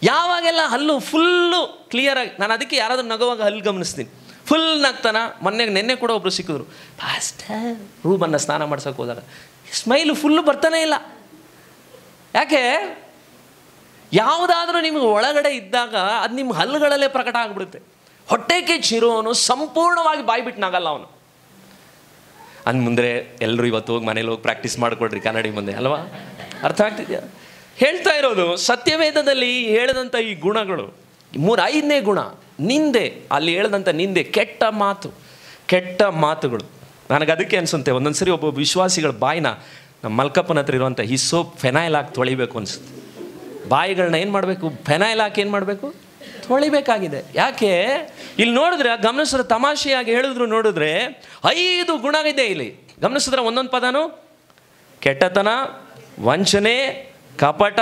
ಯಾವಾಗೆಲ್ಲ ಹಲ್ಲು ಫುಲ್ಲು ಕ್ಲಿಯರಾಗಿ, ನಾನು ಅದಕ್ಕೆ ಯಾರಾದರೂ ನಗುವಾಗ ಹಲ್ಲು ಗಮನಿಸ್ತೀನಿ, ಫುಲ್ ನಗ್ತಾನ. ನೆನ್ನೆ ಕೂಡ ಒಬ್ಬರು ಸಿಕ್ಕಿದ್ರು, ಪಾಸ್ಟರ್ ರೂಮನ್ನು ಸ್ನಾನ ಮಾಡ್ಸೋಕೆ ಹೋದಾಗ ಸ್ಮೈಲು ಫುಲ್ಲು ಬರ್ತಾನೆ ಇಲ್ಲ. ಯಾಕೆ? ಯಾವುದಾದ್ರೂ ನಿಮಗೆ ಒಳಗಡೆ ಇದ್ದಾಗ ಅದು ನಿಮ್ಮ ಹಲ್ಲುಗಳಲ್ಲೇ ಪ್ರಕಟ ಆಗಿಬಿಡುತ್ತೆ. ಹೊಟ್ಟೆ ಕಿಚ್ಚಿರೋನು ಸಂಪೂರ್ಣವಾಗಿ ಬಾಯ್ಬಿಟ್ನಾಗಲ್ಲ ಅವನು. ಅಂದ ಮುಂದೆ ಎಲ್ಲರೂ ಇವತ್ತು ಹೋಗಿ ಮನೇಲಿ ಹೋಗಿ ಪ್ರಾಕ್ಟೀಸ್ ಮಾಡಿಕೊಡ್ರಿ ಕನ್ನಡಿ ಮುಂದೆ, ಅಲ್ವಾ? ಅರ್ಥ ಆಗ್ತಿದೆಯಾ? ಹೇಳ್ತಾ ಇರೋದು ಸತ್ಯವೇದದಲ್ಲಿ ಹೇಳಿದಂಥ ಈ ಗುಣಗಳು. 5ನೇ ಗುಣ ನಿಂದೆ. ಅಲ್ಲಿ ಹೇಳಿದಂಥ ನಿಂದೆ, ಕೆಟ್ಟ ಮಾತುಗಳು. ನನಗೆ ಅದಕ್ಕೆ ಅನಿಸುತ್ತೆ ಒಂದೊಂದು ಸರಿ ಒಬ್ಬ ವಿಶ್ವಾಸಿಗಳ ಬಾಯಿನ ನಮ್ಮ ಮಲ್ಕಪ್ಪನ ಹತ್ರ ಇರುವಂಥ ಹಿಸೋಪ್ ಫೆನೈಲ್ ಹಾಕಿ ತೊಳಿಬೇಕು ಅನಿಸುತ್ತೆ. ಬಾಯಿಗಳನ್ನ ಏನು ಮಾಡಬೇಕು? ಫೆನೈಲ್ ಹಾಕಿ ಏನು ಮಾಡಬೇಕು? ತೊಳಿಬೇಕಾಗಿದೆ. ಯಾಕೆ? ಇಲ್ಲಿ ನೋಡಿದ್ರೆ ಗಮನಿಸಿದ್ರೆ, ತಮಾಷೆಯಾಗಿ ಹೇಳಿದ್ರು ನೋಡಿದ್ರೆ 5 ಗುಣ ಇದೆ ಇಲ್ಲಿ. ಗಮನಿಸಿದ್ರೆ ಒಂದೊಂದು ಪದನು ಕೆಟ್ಟತನ, ವಂಚನೆ, ಕಪಟ,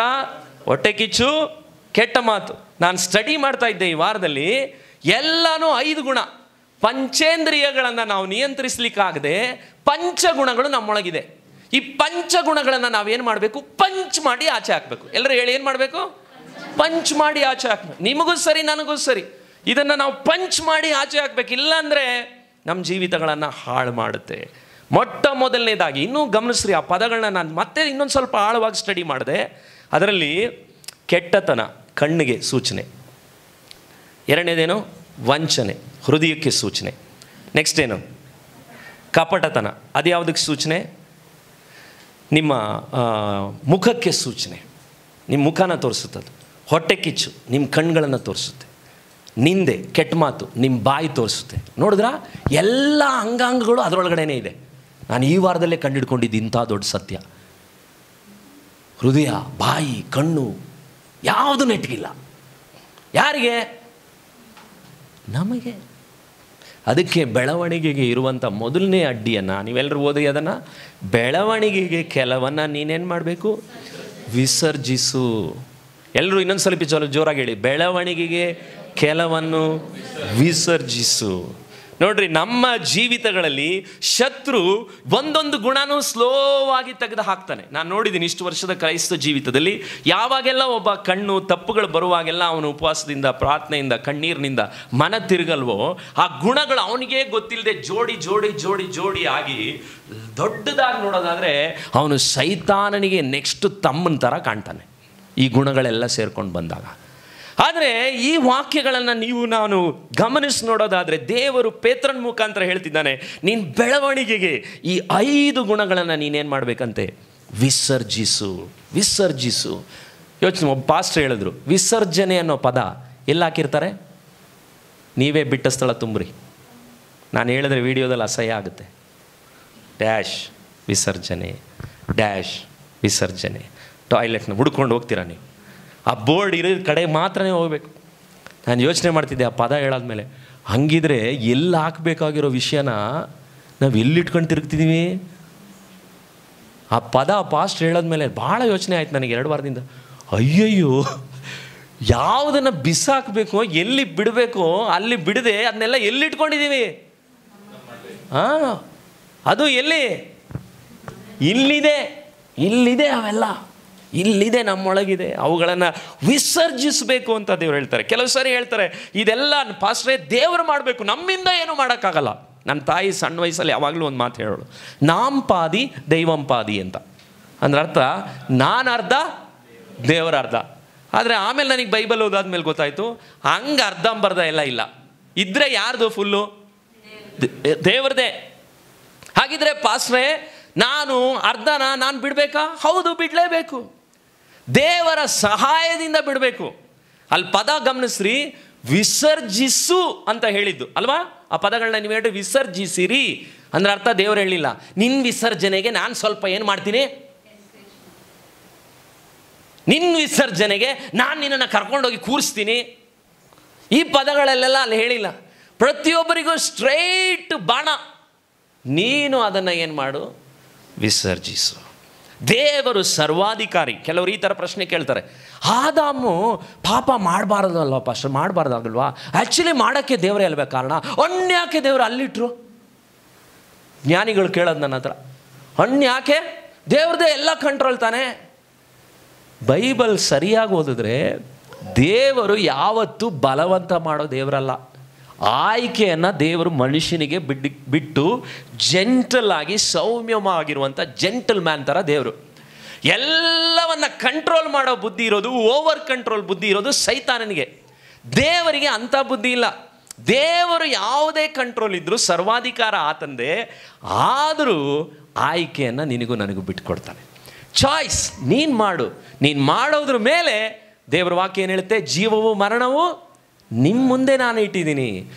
ಹೊಟ್ಟೆ ಕಿಚ್ಚು, ಕೆಟ್ಟ ಮಾತು. ನಾನು ಸ್ಟಡಿ ಮಾಡ್ತಾ ಇದ್ದೆ ಈ ವಾರದಲ್ಲಿ. ಎಲ್ಲನೂ 5 ಗುಣ. ಪಂಚೇಂದ್ರಿಯಗಳನ್ನು ನಾವು ನಿಯಂತ್ರಿಸಲಿಕ್ಕಾಗದೆ ಪಂಚಗುಣಗಳು ನಮ್ಮೊಳಗಿದೆ. ಈ ಪಂಚಗುಣಗಳನ್ನು ನಾವೇನು ಮಾಡಬೇಕು? ಪಂಚ್ ಮಾಡಿ ಆಚೆ ಹಾಕಬೇಕು. ಎಲ್ಲರೂ ಹೇಳಿ, ಏನು ಮಾಡಬೇಕು? ಪಂಚ್ ಮಾಡಿ ಆಚೆ ಹಾಕಬೇಕು. ನಿಮಗೂ ಸರಿ, ನನಗೂ ಸರಿ. ಇದನ್ನು ನಾವು ಪಂಚ್ ಮಾಡಿ ಆಚೆ ಹಾಕಬೇಕು. ಇಲ್ಲಾಂದರೆ ನಮ್ಮ ಜೀವಿತಗಳನ್ನು ಹಾಳು ಮಾಡುತ್ತೆ. ಮೊಟ್ಟ ಮೊದಲನೇದಾಗಿ ಇನ್ನೂ ಗಮನಿಸ್ರಿ, ಆ ಪದಗಳನ್ನ ನಾನು ಮತ್ತೆ ಇನ್ನೊಂದು ಸ್ವಲ್ಪ ಆಳವಾಗಿ ಸ್ಟಡಿ ಮಾಡಿದೆ. ಅದರಲ್ಲಿ ಕೆಟ್ಟತನ ಕಣ್ಣಿಗೆ ಸೂಚನೆ, ಎರಡನೇದೇನು? ವಂಚನೆ ಹೃದಯಕ್ಕೆ ಸೂಚನೆ. ನೆಕ್ಸ್ಟ್ ಏನು? ಕಪಟತನ, ಅದು ಯಾವುದಕ್ಕೆ ಸೂಚನೆ? ನಿಮ್ಮ ಮುಖಕ್ಕೆ ಸೂಚನೆ, ನಿಮ್ಮ ಮುಖನ ತೋರಿಸುತ್ತದೆ. ಹೊಟ್ಟೆ ಕಿಚ್ಚು ನಿಮ್ಮ ಕಣ್ಗಳನ್ನು ತೋರಿಸುತ್ತೆ. ನಿಂದೆ, ಕೆಟ್ಟ ಮಾತು ನಿಮ್ಮ ಬಾಯಿ ತೋರಿಸುತ್ತೆ. ನೋಡಿದ್ರಾ? ಎಲ್ಲ ಅಂಗಾಂಗಗಳು ಅದರೊಳಗಡೆನೇ ಇದೆ. ನಾನು ಈ ವಾರದಲ್ಲೇ ಕಂಡುಹಿಡ್ಕೊಂಡಿದ್ದು ಇಂಥ ದೊಡ್ಡ ಸತ್ಯ. ಹೃದಯ, ಬಾಯಿ, ಕಣ್ಣು ಯಾವುದು ನೆಟ್ಟಿಗಿಲ್ಲ. ಯಾರಿಗೆ? ನಮಗೆ. ಅದಕ್ಕೆ ಬೆಳವಣಿಗೆಗೆ ಇರುವಂಥ ಮೊದಲನೇ ಅಡ್ಡಿಯನ್ನು ನೀವೆಲ್ಲರೂ ಓದಿ, ಅದನ್ನು ಬೆಳವಣಿಗೆಗೆ ಕೆಲವನ್ನು ನೀನೇನು ಮಾಡಬೇಕು? ವಿಸರ್ಜಿಸು. ಎಲ್ಲರೂ ಇನ್ನೊಂದು ಸ್ವಲ್ಪ ಜೋರಾಗಿ ಹೇಳಿ, ಬೆಳವಣಿಗೆಗೆ ಕೆಲವನ್ನು ವಿಸರ್ಜಿಸು. ನೋಡ್ರಿ, ನಮ್ಮ ಜೀವಿತಗಳಲ್ಲಿ ಶತ್ರು ಒಂದೊಂದು ಗುಣನೂ ಸ್ಲೋ ಆಗಿ ತೆಗೆದು ಹಾಕ್ತಾನೆ. ನಾನು ನೋಡಿದ್ದೀನಿ ಇಷ್ಟು ವರ್ಷದ ಕ್ರೈಸ್ತ ಜೀವಿತದಲ್ಲಿ, ಯಾವಾಗೆಲ್ಲ ಒಬ್ಬ ಕಣ್ಣು ತಪ್ಪುಗಳು ಬರುವಾಗೆಲ್ಲ ಅವನು ಉಪವಾಸದಿಂದ, ಪ್ರಾರ್ಥನೆಯಿಂದ, ಕಣ್ಣೀರಿನಿಂದ ಮನ ತಿರುಗಲ್ವೋ, ಆ ಗುಣಗಳು ಅವನಿಗೆ ಗೊತ್ತಿಲ್ಲದೆ ಜೋಡಿ ಜೋಡಿ ಜೋಡಿ ಜೋಡಿ ಆಗಿ ದೊಡ್ಡದಾಗಿ ನೋಡೋದಾದರೆ ಅವನು ಸೈತಾನನಿಗೆ ನೆಕ್ಸ್ಟ್ ತಮ್ಮನ ಥರ ಕಾಣ್ತಾನೆ, ಈ ಗುಣಗಳೆಲ್ಲ ಸೇರ್ಕೊಂಡು ಬಂದಾಗ. ಆದರೆ ಈ ವಾಕ್ಯಗಳನ್ನು ನೀವು ನಾನು ಗಮನಿಸಿ ನೋಡೋದಾದರೆ, ದೇವರು ಪೇತ್ರನ ಮುಖಾಂತರ ಹೇಳ್ತಿದ್ದಾನೆ, ನೀನು ಬೆಳವಣಿಗೆಗೆ ಈ 5 ಗುಣಗಳನ್ನು ನೀನೇನು ಮಾಡಬೇಕಂತೆ, ವಿಸರ್ಜಿಸು. ವಿಸರ್ಜಿಸು. ಯೋಚನೆ, ಒಬ್ಬ ಪಾಸ್ಟರ್ ಹೇಳಿದ್ರು, ವಿಸರ್ಜನೆ ಅನ್ನೋ ಪದ ಎಲ್ಲ ಹಾಕಿರ್ತಾರೆ, ನೀವೇ ಬಿಟ್ಟ ಸ್ಥಳ ತುಂಬ್ರಿ. ನಾನು ಹೇಳಿದ್ರೆ ವಿಡಿಯೋದಲ್ಲಿ ಅಸಹ್ಯ ಆಗುತ್ತೆ. ಡ್ಯಾಶ್ ವಿಸರ್ಜನೆ, ಡ್ಯಾಶ್ ವಿಸರ್ಜನೆ. ಟಾಯ್ಲೆಟ್ನ ಹುಡ್ಕೊಂಡು ಹೋಗ್ತೀರಾ ನೀವು, ಆ ಬೋರ್ಡ್ ಇರೋ ಕಡೆ ಮಾತ್ರನೇ ಹೋಗಬೇಕು. ನಾನು ಯೋಚನೆ ಮಾಡ್ತಿದ್ದೆ ಆ ಪದ ಹೇಳಾದ್ಮೇಲೆ, ಹಂಗಿದ್ರೆ ಎಲ್ಲಿ ಹಾಕಬೇಕಾಗಿರೋ ವಿಷಯನ ನಾವು ಎಲ್ಲಿಟ್ಕೊಂಡು ತಿರುಗ್ತಿದ್ದೀವಿ. ಆ ಪದ ಪಾಸ್ಟ್ ಹೇಳಾದ್ಮೇಲೆ ಭಾಳ ಯೋಚನೆ ಆಯ್ತು ನನಗೆ 2 ವಾರದಿಂದ. ಅಯ್ಯಯ್ಯೋ, ಯಾವುದನ್ನು ಬಿಸಾಕಬೇಕು, ಎಲ್ಲಿ ಬಿಡಬೇಕು ಅಲ್ಲಿ ಬಿಡದೆ ಅದನ್ನೆಲ್ಲ ಎಲ್ಲಿಟ್ಕೊಂಡಿದ್ದೀವಿ. ಅದು ಎಲ್ಲಿ? ಇಲ್ಲಿದೆ ಅವೆಲ್ಲ ಇಲ್ಲಿದೆ, ನಮ್ಮೊಳಗಿದೆ. ಅವುಗಳನ್ನು ವಿಸರ್ಜಿಸಬೇಕು ಅಂತ ದೇವರು ಹೇಳ್ತಾರೆ. ಕೆಲವು ಸಾರಿ ಹೇಳ್ತಾರೆ, ಇದೆಲ್ಲ ಪಾಸ್ಟ್ರೇ ದೇವರು ಮಾಡಬೇಕು, ನಮ್ಮಿಂದ ಏನು ಮಾಡೋಕ್ಕಾಗಲ್ಲ. ನನ್ನ ತಾಯಿ ಸಣ್ಣ ವಯಸ್ಸಲ್ಲಿ ಯಾವಾಗಲೂ ಒಂದು ಮಾತು ಹೇಳೋಳು, ನಾಮ್ ಪಾದಿ ದೈವಂ ಪಾದಿ ಅಂತ. ಅಂದ್ರೆ ಅರ್ಥ, ನಾನು ಅರ್ಧ ದೇವರ ಅರ್ಧ. ಆದರೆ ಆಮೇಲೆ ನನಗೆ ಬೈಬಲ್ ಓದಾದ್ಮೇಲೆ ಗೊತ್ತಾಯಿತು, ಹಂಗೆ ಅರ್ಧಂಬರ್ಧ ಎಲ್ಲ ಇಲ್ಲ. ಇದ್ದರೆ ಯಾರ್ದು ಫುಲ್ಲು? ದೇವ್ರದೇ. ಹಾಗಿದ್ರೆ ಪಾಸ್ಟ್ರೇ ನಾನು ಅರ್ಧನ ನಾನು ಬಿಡಬೇಕಾ? ಹೌದು, ಬಿಡಲೇಬೇಕು. ದೇವರ ಸಹಾಯದಿಂದ ಬಿಡಬೇಕು. ಅಲ್ಲಿ ಪದ ಗಮನಿಸ್ರಿ, ವಿಸರ್ಜಿಸು ಅಂತ ಹೇಳಿದ್ದು ಅಲ್ವಾ? ಆ ಪದಗಳನ್ನ ನೀವು ಹೇಳಿ, ವಿಸರ್ಜಿಸಿರಿ ಅಂದ್ರೆ ಅರ್ಥ ದೇವರು ಹೇಳಿಲ್ಲ, ನಿನ್ನ ವಿಸರ್ಜನೆಗೆ ನಾನು ಸ್ವಲ್ಪ ಏನು ಮಾಡ್ತೀನಿ, ನಿನ್ನ ವಿಸರ್ಜನೆಗೆ ನಾನು ನಿನ್ನನ್ನು ಕರ್ಕೊಂಡೋಗಿ ಕೂರಿಸ್ತೀನಿ. ಈ ಪದಗಳಲ್ಲೆಲ್ಲ ಅಲ್ಲಿ ಹೇಳಿಲ್ಲ. ಪ್ರತಿಯೊಬ್ಬರಿಗೂ ಸ್ಟ್ರೈಟ್ ಬಾಣ, ನೀನು ಅದನ್ನು ಏನು ಮಾಡು, ವಿಸರ್ಜಿಸು. ದೇವರು ಸರ್ವಾಧಿಕಾರಿ. ಕೆಲವರು ಈ ಥರ ಪ್ರಶ್ನೆ ಕೇಳ್ತಾರೆ, ಆದಾಮು ಪಾಪ ಮಾಡಬಾರ್ದಲ್ವ ಪಾಸ್ಟರ್, ಮಾಡಬಾರ್ದಾಗಲ್ವಾ? ಆ್ಯಕ್ಚುಲಿ ಮಾಡೋಕ್ಕೆ ದೇವರೇ ಅಲ್ವೇ ಕಾರಣ, ಅನ್ಯಾಕೆ ದೇವರು ಅಲ್ಲಿಟ್ರು? ಜ್ಞಾನಿಗಳು ಕೇಳೋದು ನನ್ನ ಹತ್ರ, ಅನ್ಯಾಕೆ? ದೇವ್ರದೇ ಎಲ್ಲ ಕಂಟ್ರೋಲ್ ತಾನೆ. ಬೈಬಲ್ ಸರಿಯಾಗಿ ಓದಿದ್ರೆ ದೇವರು ಯಾವತ್ತೂ ಬಲವಂತ ಮಾಡೋ ದೇವರಲ್ಲ. ಆಯ್ಕೆಯನ್ನು ದೇವರು ಮನುಷ್ಯನಿಗೆ ಬಿಟ್ಟು ಜೆಂಟಲ್ ಆಗಿ ಸೌಮ್ಯವಾಗಿರುವಂಥ ಜೆಂಟಲ್ ಮ್ಯಾನ್ ಥರ ದೇವರು. ಎಲ್ಲವನ್ನ ಕಂಟ್ರೋಲ್ ಮಾಡೋ ಬುದ್ಧಿ ಇರೋದು, ಓವರ್ ಕಂಟ್ರೋಲ್ ಬುದ್ಧಿ ಇರೋದು ಸೈತಾನನಿಗೆ. ದೇವರಿಗೆ ಅಂಥ ಬುದ್ಧಿ ಇಲ್ಲ. ದೇವರು ಯಾವುದೇ ಕಂಟ್ರೋಲ್ ಇದ್ದರೂ ಸರ್ವಾಧಿಕಾರ ಆತಂದೆ. ಆದರೂ ಆಯ್ಕೆಯನ್ನು ನಿನಗೂ ನನಗೂ ಬಿಟ್ಟುಕೊಡ್ತಾನೆ. ಚಾಯ್ಸ್ ನೀನು ಮಾಡು. ನೀನು ಮಾಡೋದ್ರ ಮೇಲೆ ದೇವರ ವಾಕ್ಯ ಏನು ಹೇಳುತ್ತೆ, ಜೀವವು ಮರಣವು ನಿಮ್ಮ ಮುಂದೆ ನಾನು ಇಟ್ಟಿದ್ದೀನಿ,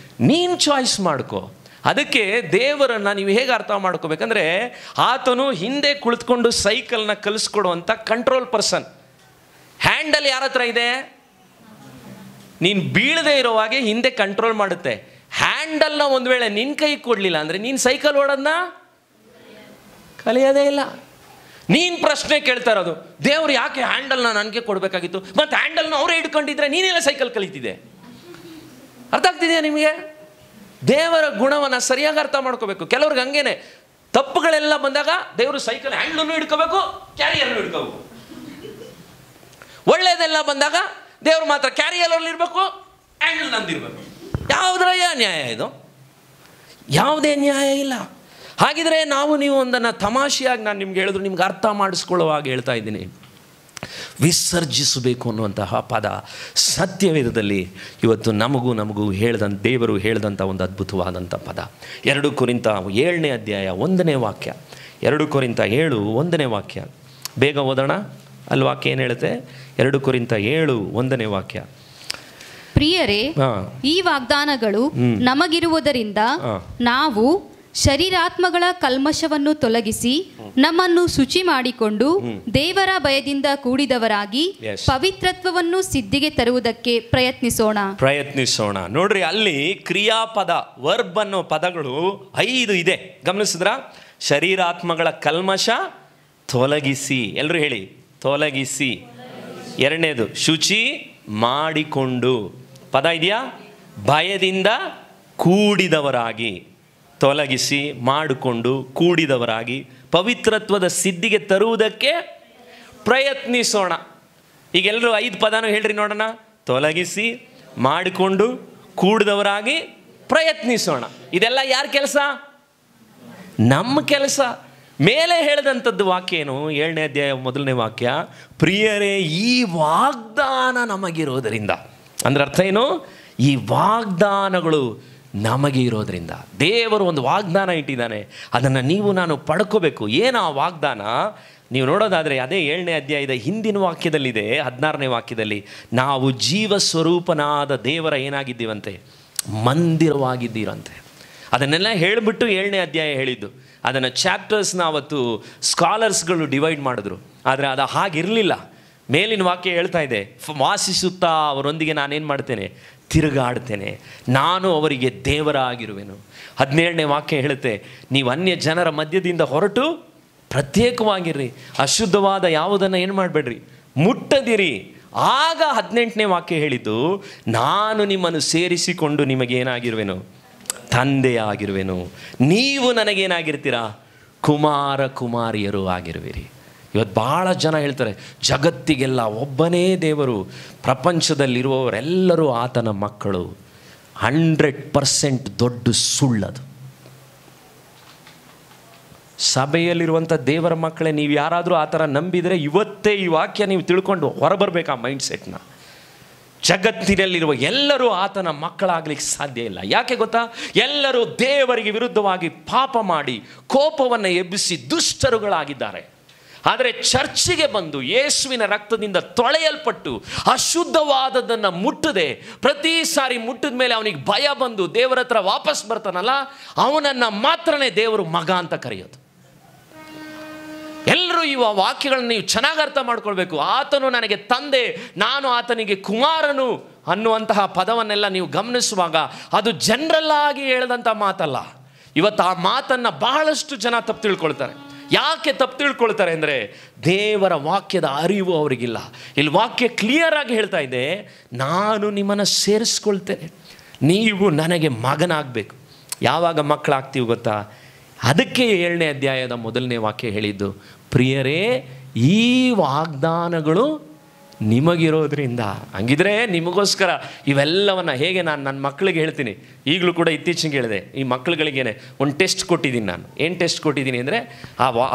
ನೀನು ಚಾಯ್ಸ್ ಮಾಡ್ಕೊ. ಅದಕ್ಕೆ ದೇವರನ್ನು ನೀವು ಹೇಗೆ ಅರ್ಥ ಮಾಡ್ಕೋಬೇಕಂದ್ರೆ, ಆತನು ಹಿಂದೆ ಕುಳಿತುಕೊಂಡು ಸೈಕಲ್ನ ಕಲಿಸ್ಕೊಡುವಂಥ ಕಂಟ್ರೋಲ್ ಪರ್ಸನ್. ಹ್ಯಾಂಡಲ್ ಯಾರ ಹತ್ರ ಇದೆ? ನೀನು ಬೀಳದೆ ಇರೋವಾಗೆ ಹಿಂದೆ ಕಂಟ್ರೋಲ್ ಮಾಡುತ್ತೆ. ಹ್ಯಾಂಡಲ್ನ ಒಂದು ವೇಳೆ ನಿನ್ನ ಕೈ ಕೊಡಲಿಲ್ಲ ಅಂದರೆ ನೀನು ಸೈಕಲ್ ಓಡೋದನ್ನ ಕಲಿಯೋದೇ ಇಲ್ಲ. ನೀನು ಪ್ರಶ್ನೆ ಕೇಳ್ತಾ ಇರೋದು, ದೇವರು ಯಾಕೆ ಹ್ಯಾಂಡಲ್ನ ನನಗೆ ಕೊಡಬೇಕಾಗಿತ್ತು, ಮತ್ತು ಹ್ಯಾಂಡಲ್ನ ಅವರೇ ಹಿಡ್ಕೊಂಡಿದ್ರೆ ನೀನೆಲ್ಲ ಸೈಕಲ್ ಕಲಿತಿದ್ದೆ. ಅರ್ಥ ಆಗ್ತಿದೆಯಾ ನಿಮಗೆ? ದೇವರ ಗುಣವನ್ನು ಸರಿಯಾಗಿ ಅರ್ಥ ಮಾಡ್ಕೋಬೇಕು. ಕೆಲವ್ರಿಗೆ ಹಂಗೇನೆ, ತಪ್ಪುಗಳೆಲ್ಲ ಬಂದಾಗ ದೇವರು ಸೈಕಲ್ ಹ್ಯಾಂಡಲನ್ನು ಹಿಡ್ಕೋಬೇಕು, ಕ್ಯಾರಿಯರ್ನು ಹಿಡ್ಕೋಬೇಕು. ಒಳ್ಳೇದೆಲ್ಲ ಬಂದಾಗ ದೇವರು ಮಾತ್ರ ಕ್ಯಾರಿಯರಲ್ಲಿ ಇರಬೇಕು, ಹ್ಯಾಂಡಲ್ ನಂದಿರಬೇಕು. ಯಾವುದ್ರಯ್ಯ ನ್ಯಾಯ ಇದು? ಯಾವುದೇ ನ್ಯಾಯ ಇಲ್ಲ. ಹಾಗಿದ್ರೆ ನಾವು ನೀವು ಒಂದನ್ನು ತಮಾಷೆಯಾಗಿ ನಾನು ನಿಮ್ಗೆ ಹೇಳಿದ್ರು ನಿಮ್ಗೆ ಅರ್ಥ ಮಾಡಿಸ್ಕೊಳ್ಳುವಾಗ ಹೇಳ್ತಾ ಇದ್ದೀನಿ, ವಿಸರ್ಜಿಸಬೇಕು ಅನ್ನುವಂತಹ ಪದ ಸತ್ಯವೇದದಲ್ಲಿ ಇವತ್ತು ನಮಗೂ ಹೇಳ್ದಂಥ ದೇವರು ಹೇಳಿದಂಥ ಒಂದು ಅದ್ಭುತವಾದಂಥ ಪದ. 2 ಕೊರಿಂಥ 7ನೇ ಅಧ್ಯಾಯ 1ನೇ ವಾಕ್ಯ. 2 ಕೊರಿಂಥ 7 1ನೇ ವಾಕ್ಯ. ಬೇಗ ಓದೋಣ. ಅಲ್ಲಿ ವಾಕ್ಯ ಏನು ಹೇಳುತ್ತೆ? 2 ಕೊರಿಂಥ 7 1ನೇ ವಾಕ್ಯ. ಪ್ರಿಯರೇ, ಈ ವಾಗ್ದಾನಗಳು ನಮಗಿರುವುದರಿಂದ ನಾವು ಶರೀರಾತ್ಮಗಳ ಕಲ್ಮಶವನ್ನು ತೊಲಗಿಸಿ ನಮ್ಮನ್ನು ಶುಚಿ ಮಾಡಿಕೊಂಡು ದೇವರ ಭಯದಿಂದ ಕೂಡಿದವರಾಗಿ ಪವಿತ್ರತ್ವವನ್ನು ಸಿದ್ಧಿಗೆ ತರುವುದಕ್ಕೆ ಪ್ರಯತ್ನಿಸೋಣ. ನೋಡ್ರಿ, ಅಲ್ಲಿ ಕ್ರಿಯಾಪದ ವರ್ಬ್ ಅನ್ನೋ ಪದಗಳು 5 ಇದೆ. ಗಮನಿಸಿದ್ರ? ಶರೀರಾತ್ಮಗಳ ಕಲ್ಮಶ ತೊಲಗಿಸಿ. ಎಲ್ಲರೂ ಹೇಳಿ, ತೊಲಗಿಸಿ. 2ನೇದು ಶುಚಿ ಮಾಡಿಕೊಂಡು. ಪದ ಇದೆಯಾ? ಭಯದಿಂದ ಕೂಡಿದವರಾಗಿ, ತೊಲಗಿಸಿ, ಮಾಡಿಕೊಂಡು, ಕೂಡಿದವರಾಗಿ ಪವಿತ್ರತ್ವದ ಸಿದ್ಧಿಗೆ ತರುವುದಕ್ಕೆ ಪ್ರಯತ್ನಿಸೋಣ. ಈಗೆಲ್ಲರೂ 5 ಪದನೂ ಹೇಳ್ರಿ ನೋಡೋಣ. ತೊಲಗಿಸಿ, ಮಾಡಿಕೊಂಡು, ಕೂಡಿದವರಾಗಿ ಪ್ರಯತ್ನಿಸೋಣ. ಇದೆಲ್ಲ ಯಾರ ಕೆಲಸ? ನಮ್ಮ ಕೆಲಸ. ಮೇಲೆ ಹೇಳಿದಂಥದ್ದು ವಾಕ್ಯ ಏನು? 7ನೇ ಅಧ್ಯಾಯ 1ನೇ ವಾಕ್ಯ, ಪ್ರಿಯರೇ ಈ ವಾಗ್ದಾನ ನಮಗಿರೋದರಿಂದ. ಅಂದ್ರೆ ಅರ್ಥ ಏನು? ಈ ವಾಗ್ದಾನಗಳು ನಮಗೆ ಇರೋದರಿಂದ. ದೇವರು ಒಂದು ವಾಗ್ದಾನ ಇಟ್ಟಿದ್ದಾನೆ, ಅದನ್ನು ನೀವು ನಾನು ಪಡ್ಕೋಬೇಕು. ಏನು ಆ ವಾಗ್ದಾನ? ನೀವು ನೋಡೋದಾದರೆ ಅದೇ 7ನೇ ಅಧ್ಯಾಯದ ಹಿಂದಿನ ವಾಕ್ಯದಲ್ಲಿದೆ, 16ನೇ ವಾಕ್ಯದಲ್ಲಿ, ನಾವು ಜೀವ ಸ್ವರೂಪನಾದ ದೇವರ ಏನಾಗಿದ್ದೀವಂತೆ? ಮಂದಿರವಾಗಿದ್ದೀರಂತೆ. ಅದನ್ನೆಲ್ಲ ಹೇಳಿಬಿಟ್ಟು 7ನೇ ಅಧ್ಯಾಯ ಹೇಳಿದ್ದು. ಅದನ್ನು ಚಾಪ್ಟರ್ಸ್ನ ಅವತ್ತು ಸ್ಕಾಲರ್ಸ್ಗಳು ಡಿವೈಡ್ ಮಾಡಿದ್ರು. ಆದರೆ ಅದು ಹಾಗಿರಲಿಲ್ಲ. ಮೇಲಿನ ವಾಕ್ಯ ಹೇಳ್ತಾ ಇದೆ, ವಾಸಿಸುತ್ತಾ ಅವರೊಂದಿಗೆ ನಾನೇನು ಮಾಡ್ತೇನೆ? ತಿರುಗಾಡ್ತೇನೆ, ನಾನು ಅವರಿಗೆ ದೇವರ ಆಗಿರುವೆನು. 17ನೇ ವಾಕ್ಯ ಹೇಳುತ್ತೆ, ನೀವು ಅನ್ಯ ಜನರ ಮಧ್ಯದಿಂದ ಹೊರಟು ಪ್ರತ್ಯೇಕವಾಗಿರ್ರಿ, ಅಶುದ್ಧವಾದ ಯಾವುದನ್ನು ಏನು ಮಾಡಬೇಡ್ರಿ, ಮುಟ್ಟದಿರಿ. ಆಗ 18ನೇ ವಾಕ್ಯ ಹೇಳಿದ್ದು, ನಾನು ನಿಮ್ಮನ್ನು ಸೇರಿಸಿಕೊಂಡು ನಿಮಗೇನಾಗಿರುವೆನು? ತಂದೆಯಾಗಿರುವೆನು. ನೀವು ನನಗೇನಾಗಿರ್ತೀರಾ? ಕುಮಾರ ಕುಮಾರಿಯರು ಆಗಿರುವಿರಿ. ಇವತ್ತು ಭಾಳ ಜನ ಹೇಳ್ತಾರೆ, ಜಗತ್ತಿಗೆಲ್ಲ ಒಬ್ಬನೇ ದೇವರು, ಪ್ರಪಂಚದಲ್ಲಿರುವವರೆಲ್ಲರೂ ಆತನ ಮಕ್ಕಳು. 100% ದೊಡ್ಡ ಸುಳ್ಳದು. ಸಭೆಯಲ್ಲಿರುವಂಥ ದೇವರ ಮಕ್ಕಳೇ ನೀವು ಯಾರಾದರೂ ಆ ಥರ ನಂಬಿದರೆ ಇವತ್ತೇ ಈ ವಾಕ್ಯ ನೀವು ತಿಳ್ಕೊಂಡು ಹೊರಬರಬೇಕು ಆ ಮೈಂಡ್ ಸೆಟ್ನ. ಜಗತ್ತಿನಲ್ಲಿರುವ ಎಲ್ಲರೂ ಆತನ ಮಕ್ಕಳಾಗಲಿಕ್ಕೆ ಸಾಧ್ಯ ಇಲ್ಲ. ಯಾಕೆ ಗೊತ್ತಾ? ಎಲ್ಲರೂ ದೇವರಿಗೆ ವಿರುದ್ಧವಾಗಿ ಪಾಪ ಮಾಡಿ ಕೋಪವನ್ನು ಎಬ್ಬಿಸಿ ದುಷ್ಟರುಗಳಾಗಿದ್ದಾರೆ. ಆದರೆ ಚರ್ಚಿಗೆ ಬಂದು ಯೇಸುವಿನ ರಕ್ತದಿಂದ ತೊಳೆಯಲ್ಪಟ್ಟು ಅಶುದ್ಧವಾದದ್ದನ್ನು ಮುಟ್ಟದೆ, ಪ್ರತಿ ಸಾರಿ ಮುಟ್ಟಿದ ಮೇಲೆ ಅವನಿಗೆ ಭಯ ಬಂದು ದೇವರ ಹತ್ರ ವಾಪಸ್ ಬರ್ತಾನಲ್ಲ, ಅವನನ್ನು ಮಾತ್ರನೇ ದೇವರು ಮಗ ಅಂತ ಕರೆಯೋದು. ಎಲ್ಲರೂ ಈ ವಾಕ್ಯಗಳನ್ನು ನೀವು ಚೆನ್ನಾಗಿ ಅರ್ಥ ಮಾಡ್ಕೊಳ್ಬೇಕು. ಆತನು ನನಗೆ ತಂದೆ, ನಾನು ಆತನಿಗೆ ಕುಮಾರನು ಅನ್ನುವಂತಹ ಪದವನ್ನೆಲ್ಲ ನೀವು ಗಮನಿಸುವಾಗ ಅದು ಜನರಲ್ ಆಗಿ ಹೇಳಿದಂಥ ಮಾತಲ್ಲ. ಇವತ್ತು ಆ ಮಾತನ್ನು ಬಹಳಷ್ಟು ಜನ ತಪ್ಪು ತಿಳ್ಕೊಳ್ತಾರೆ. ಯಾಕೆ ತಪ್ಪು ತಿಳ್ಕೊಳ್ತಾರೆ ಅಂದರೆ ದೇವರ ವಾಕ್ಯದ ಅರಿವು ಅವರಿಗಿಲ್ಲ. ಇಲ್ಲಿ ವಾಕ್ಯ ಕ್ಲಿಯರ್ ಆಗಿ ಹೇಳ್ತಾ ಇದೆ, ನಾನು ನಿಮ್ಮನ್ನು ಸೇರಿಸ್ಕೊಳ್ತೇನೆ, ನೀವು ನನಗೆ ಮಗನಾಗಬೇಕು. ಯಾವಾಗ ಮಕ್ಕಳಾಗ್ತೀವಿ ಗೊತ್ತಾ? ಅದಕ್ಕೆ 7ನೇ ಅಧ್ಯಾಯದ 1ನೇ ವಾಕ್ಯ ಹೇಳಿದ್ದು, ಪ್ರಿಯರೇ ಈ ವಾಗ್ದಾನಗಳು ನಿಮಗಿರೋದ್ರಿಂದ. ಹಂಗಿದ್ರೆ ನಿಮಗೋಸ್ಕರ ಇವೆಲ್ಲವನ್ನು ಹೇಗೆ ನಾನು ನನ್ನ ಮಕ್ಕಳಿಗೆ ಹೇಳ್ತೀನಿ. ಈಗಲೂ ಕೂಡ ಇತ್ತೀಚೆಗೆ ಹೇಳಿದೆ, ಈ ಮಕ್ಕಳುಗಳಿಗೇನೆ ಒಂದು ಟೆಸ್ಟ್ ಕೊಟ್ಟಿದ್ದೀನಿ. ನಾನು ಏನು ಟೆಸ್ಟ್ ಕೊಟ್ಟಿದ್ದೀನಿ ಅಂದರೆ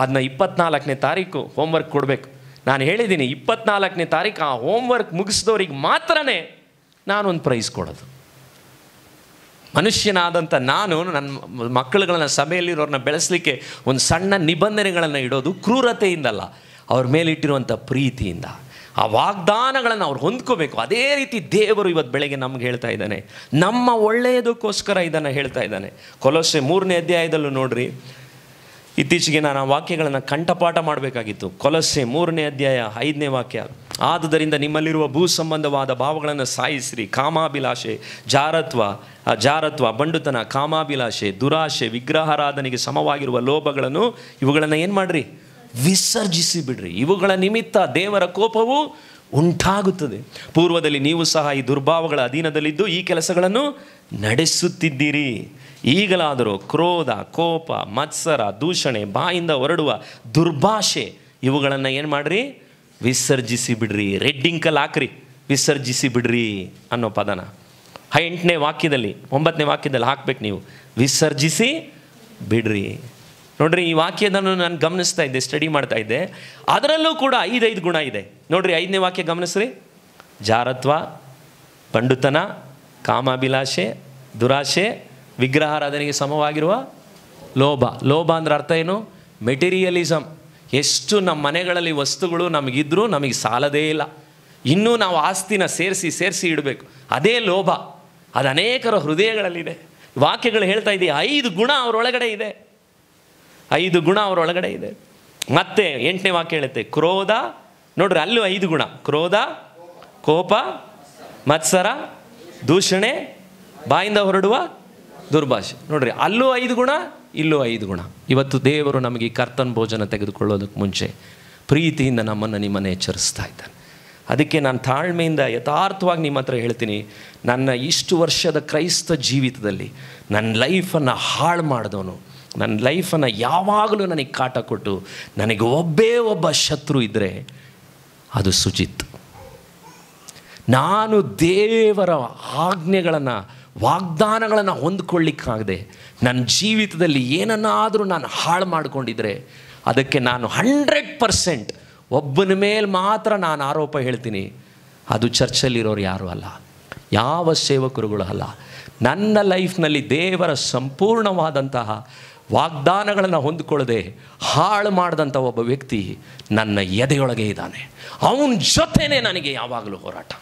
ಅದನ್ನ 24ನೇ ತಾರೀಕು ಹೋಮ್ವರ್ಕ್ ಕೊಡಬೇಕು. ನಾನು ಹೇಳಿದ್ದೀನಿ 24ನೇ ತಾರೀಕು ಆ ಹೋಮ್ವರ್ಕ್ ಮುಗಿಸಿದವ್ರಿಗೆ ಮಾತ್ರನೇ ನಾನೊಂದು ಪ್ರೈಸ್ ಕೊಡೋದು. ಮನುಷ್ಯನಾದಂಥ ನಾನು ನನ್ನ ಮಕ್ಕಳುಗಳನ್ನ, ಸಭೆಯಲ್ಲಿರೋರನ್ನ ಬೆಳೆಸಲಿಕ್ಕೆ ಒಂದು ಸಣ್ಣ ನಿಬಂಧನೆಗಳನ್ನು ಇಡೋದು ಕ್ರೂರತೆಯಿಂದಲ್ಲ, ಅವ್ರ ಮೇಲಿಟ್ಟಿರುವಂಥ ಪ್ರೀತಿಯಿಂದ. ಆ ವಾಗ್ದಾನಗಳನ್ನು ಅವ್ರು ಹೊಂದ್ಕೋಬೇಕು. ಅದೇ ರೀತಿ ದೇವರು ಇವತ್ತು ಬೆಳಗ್ಗೆ ನಮ್ಗೆ ಹೇಳ್ತಾ ಇದ್ದಾನೆ, ನಮ್ಮ ಒಳ್ಳೆಯದಕ್ಕೋಸ್ಕರ ಇದನ್ನು ಹೇಳ್ತಾ ಇದ್ದಾನೆ. ಕೊಲೊಸ್ಸೆ 3ನೇ ಅಧ್ಯಾಯದಲ್ಲೂ ನೋಡ್ರಿ, ಇತ್ತೀಚೆಗೆ ನಾನು ಆ ವಾಕ್ಯಗಳನ್ನು ಕಂಠಪಾಠ ಮಾಡಬೇಕಾಗಿತ್ತು. ಕೊಲೊಸ್ಸೆ 3ನೇ ಅಧ್ಯಾಯ 5ನೇ ವಾಕ್ಯ, ಆದುದರಿಂದ ನಿಮ್ಮಲ್ಲಿರುವ ಭೂ ಸಂಬಂಧವಾದ ಭಾವಗಳನ್ನು ಸಾಯಿಸಿರಿ, ಕಾಮಾಭಿಲಾಷೆ, ಜಾರತ್ವ, ಬಂಡುತನ, ಕಾಮಾಭಿಲಾಷೆ, ದುರಾಶೆ, ವಿಗ್ರಹಾರಾಧನೆಗೆ ಸಮವಾಗಿರುವ ಲೋಭಗಳನ್ನು, ಇವುಗಳನ್ನು ಏನು ಮಾಡಿರಿ? ವಿಸರ್ಜಿಸಿ ಬಿಡ್ರಿ. ಇವುಗಳ ನಿಮಿತ್ತ ದೇವರ ಕೋಪವು ಉಂಟಾಗುತ್ತದೆ. ಪೂರ್ವದಲ್ಲಿ ನೀವು ಸಹ ಈ ದುರ್ಭಾವಗಳ ಅಧೀನದಲ್ಲಿದ್ದು ಈ ಕೆಲಸಗಳನ್ನು ನಡೆಸುತ್ತಿದ್ದೀರಿ. ಈಗಲಾದರೂ ಕ್ರೋಧ, ಕೋಪ, ಮತ್ಸರ, ದೂಷಣೆ, ಬಾಯಿಂದ ಹೊರಡುವ ದುರ್ಭಾಷೆ, ಇವುಗಳನ್ನು ಏನು ಮಾಡಿರಿ? ವಿಸರ್ಜಿಸಿ ಬಿಡ್ರಿ. ರೆಡ್ಡಿಂಕಲ್ಲಿ ಹಾಕ್ರಿ, ವಿಸರ್ಜಿಸಿ ಬಿಡ್ರಿ ಅನ್ನೋ ಪದನ 8ನೇ ವಾಕ್ಯದಲ್ಲಿ 9ನೇ ವಾಕ್ಯದಲ್ಲಿ ಹಾಕ್ಬೇಕು ನೀವು, ವಿಸರ್ಜಿಸಿ ಬಿಡ್ರಿ. ನೋಡ್ರಿ, ಈ ವಾಕ್ಯದನ್ನು ನಾನು ಗಮನಿಸ್ತಾ ಇದ್ದೆ, ಸ್ಟಡಿ ಮಾಡ್ತಾ ಇದ್ದೆ. ಅದರಲ್ಲೂ ಕೂಡ 5 ಗುಣ ಇದೆ. ನೋಡ್ರಿ, 5ನೇ ವಾಕ್ಯ ಗಮನಿಸ್ರಿ. ಜಾರತ್ವ, ಬಂಡುತನ, ಕಾಮಾಭಿಲಾಷೆ, ದುರಾಶೆ, ವಿಗ್ರಹಾರಾಧನೆಗೆ ಸಮವಾಗಿರುವ ಲೋಭ. ಲೋಭ ಅಂದ್ರೆ ಅರ್ಥ ಏನು? ಮೆಟೀರಿಯಲಿಸಮ್. ಎಷ್ಟು ನಮ್ಮ ಮನೆಗಳಲ್ಲಿ ವಸ್ತುಗಳು ನಮಗಿದ್ರೂ ನಮಗೆ ಸಾಲದೇ ಇಲ್ಲ, ಇನ್ನೂ ನಾವು ಆಸ್ತಿನ ಸೇರಿಸಿ ಇಡಬೇಕು. ಅದೇ ಲೋಭ. ಅದು ಅನೇಕರ ಹೃದಯಗಳಲ್ಲಿದೆ. ವಾಕ್ಯಗಳು ಹೇಳ್ತಾ ಇದೆ 5 ಗುಣ ಅವರೊಳಗಡೆ ಇದೆ. 5 ಗುಣ ಅವರೊಳಗಡೆ ಇದೆ. ಮತ್ತೆ 8ನೇ ವಾಕ್ಯ ಹೇಳುತ್ತೆ ಕ್ರೋಧ. ನೋಡ್ರಿ, ಅಲ್ಲೂ 5 ಗುಣ: ಕ್ರೋಧ, ಕೋಪ, ಮತ್ಸರ, ದೂಷಣೆ, ಬಾಯಿಂದ ಹೊರಡುವ ದುರ್ಭಾಷೆ. ನೋಡ್ರಿ, ಅಲ್ಲೂ 5 ಗುಣ, ಇಲ್ಲೂ 5 ಗುಣ. ಇವತ್ತು ದೇವರು ನಮಗೆ ಈ ಕರ್ತನ ಭೋಜನ ತೆಗೆದುಕೊಳ್ಳೋದಕ್ಕೆ ಮುಂಚೆ ಪ್ರೀತಿಯಿಂದ ನಮ್ಮನ್ನು ನಿಮ್ಮನ್ನು ಎಚ್ಚರಿಸ್ತಾ ಇದ್ದಾನೆ. ಅದಕ್ಕೆ ನಾನು ತಾಳ್ಮೆಯಿಂದ ಯಥಾರ್ಥವಾಗಿ ನಿಮ್ಮ ಹತ್ರ ಹೇಳ್ತೀನಿ, ನನ್ನ ಇಷ್ಟು ವರ್ಷದ ಕ್ರೈಸ್ತ ಜೀವಿತದಲ್ಲಿ ನನ್ನ ಲೈಫನ್ನು ಹಾಳು ಮಾಡಿದವನು, ನನ್ನ ಲೈಫನ್ನು ಯಾವಾಗಲೂ ನನಗೆ ಕಾಟ ಕೊಟ್ಟು ನನಗೆ ಒಬ್ಬ ಶತ್ರು ಇದ್ದರೆ ಅದು ಸುಜಿತ್. ನಾನು ದೇವರ ಆಜ್ಞೆಗಳನ್ನು, ವಾಗ್ದಾನಗಳನ್ನು ಹೊಂದ್ಕೊಳ್ಳಿಕ್ಕಾಗದೆ ನನ್ನ ಜೀವಿತದಲ್ಲಿ ಏನನ್ನಾದರೂ ನಾನು ಹಾಳು ಮಾಡಿಕೊಂಡಿದ್ರೆ ಅದಕ್ಕೆ ನಾನು 100% ಒಬ್ಬನ ಮೇಲೆ ಮಾತ್ರ ನಾನು ಆರೋಪ ಹೇಳ್ತೀನಿ, ಅದು ಚರ್ಚಲ್ಲಿರೋರು ಯಾರೂ ಅಲ್ಲ, ಯಾವ ಸೇವಕರುಗಳು ಅಲ್ಲ. ನನ್ನ ಲೈಫ್ನಲ್ಲಿ ದೇವರ ಸಂಪೂರ್ಣವಾದಂತಹ ವಾಗ್ದಾನಗಳನ್ನು ಹೊಂದಿಕೊಳ್ಳದೆ ಹಾಳು ಮಾಡಿದಂಥ ಒಬ್ಬ ವ್ಯಕ್ತಿ ನನ್ನ ಎದೆಯೊಳಗೆ ಇದ್ದಾನೆ. ಅವನ ಜೊತೆನೇ ನನಗೆ ಯಾವಾಗಲೂ ಹೋರಾಟ.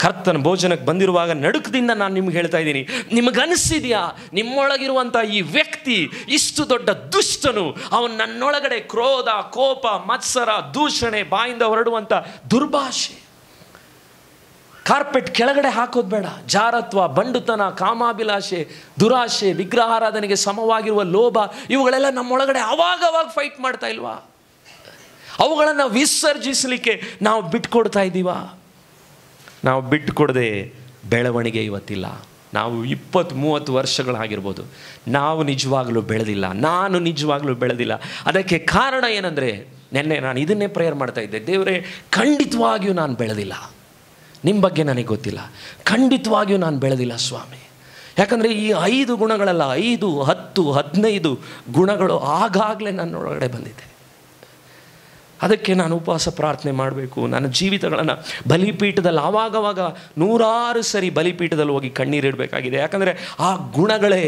ಕರ್ತನ ಭೋಜನಕ್ಕೆ ಬಂದಿರುವಾಗ ನಡುಕದಿಂದ ನಾನು ನಿಮ್ಗೆ ಹೇಳ್ತಾ ಇದ್ದೀನಿ, ನಿಮಗನಿಸಿದೆಯಾ ನಿಮ್ಮೊಳಗಿರುವಂಥ ಈ ವ್ಯಕ್ತಿ ಇಷ್ಟು ದೊಡ್ಡ ದುಷ್ಟನು, ಅವನು ನನ್ನೊಳಗಡೆ ಕ್ರೋಧ, ಕೋಪ, ಮತ್ಸರ, ದೂಷಣೆ, ಬಾಯಿಂದ ಹೊರಡುವಂಥ ದುರ್ಭಾಷೆ, ಕಾರ್ಪೆಟ್ ಕೆಳಗಡೆ ಹಾಕೋದು ಬೇಡ, ಜಾರತ್ವ, ಬಂಡುತನ, ಕಾಮಾಭಿಲಾಷೆ, ದುರಾಶೆ, ವಿಗ್ರಹಾರಾಧನೆಗೆ ಸಮವಾಗಿರುವ ಲೋಭ, ಇವುಗಳೆಲ್ಲ ನಮ್ಮೊಳಗಡೆ ಅವಾಗವಾಗ ಫೈಟ್ ಮಾಡ್ತಾ ಇಲ್ವಾ? ಅವುಗಳನ್ನು ವಿಸರ್ಜಿಸಲಿಕ್ಕೆ ನಾವು ಬಿಟ್ಕೊಡ್ತಾ ಇದ್ದೀವಾ? ನಾವು ಬಿಟ್ಟುಕೊಡದೆ ಬೆಳವಣಿಗೆ ಇವತ್ತಿಲ್ಲ. ನಾವು 20-30 ವರ್ಷಗಳಾಗಿರ್ಬೋದು, ನಾವು ನಿಜವಾಗಲೂ ಬೆಳೆದಿಲ್ಲ, ನಾನು ನಿಜವಾಗಲೂ ಬೆಳೆದಿಲ್ಲ. ಅದಕ್ಕೆ ಕಾರಣ ಏನಂದರೆ, ನೆನ್ನೆ ನಾನು ಇದನ್ನೇ ಪ್ರೇಯರ್ ಮಾಡ್ತಾಯಿದ್ದೆ, ದೇವರೇ ಖಂಡಿತವಾಗಿಯೂ ನಾನು ಬೆಳೆದಿಲ್ಲ, ನಿಮ್ಮ ಬಗ್ಗೆ ನನಗೆ ಗೊತ್ತಿಲ್ಲ, ಖಂಡಿತವಾಗಿಯೂ ನಾನು ಬೆಳೆದಿಲ್ಲ ಸ್ವಾಮಿ. ಯಾಕಂದರೆ ಈ 5 ಗುಣಗಳಲ್ಲ, 5, 10, 15 ಗುಣಗಳು ಆಗಾಗಲೇ ನನ್ನೊಳಗಡೆ ಬಂದಿದೆ. ಅದಕ್ಕೆ ನಾನು ಉಪವಾಸ ಪ್ರಾರ್ಥನೆ ಮಾಡಬೇಕು. ನನ್ನ ಜೀವಿತಗಳನ್ನು ಬಲಿಪೀಠದಲ್ಲಿ ಆವಾಗವಾಗ 100 ಸರಿ ಬಲಿಪೀಠದಲ್ಲಿ ಹೋಗಿ ಕಣ್ಣೀರಿಡಬೇಕಾಗಿದೆ. ಯಾಕಂದರೆ ಆ ಗುಣಗಳೇ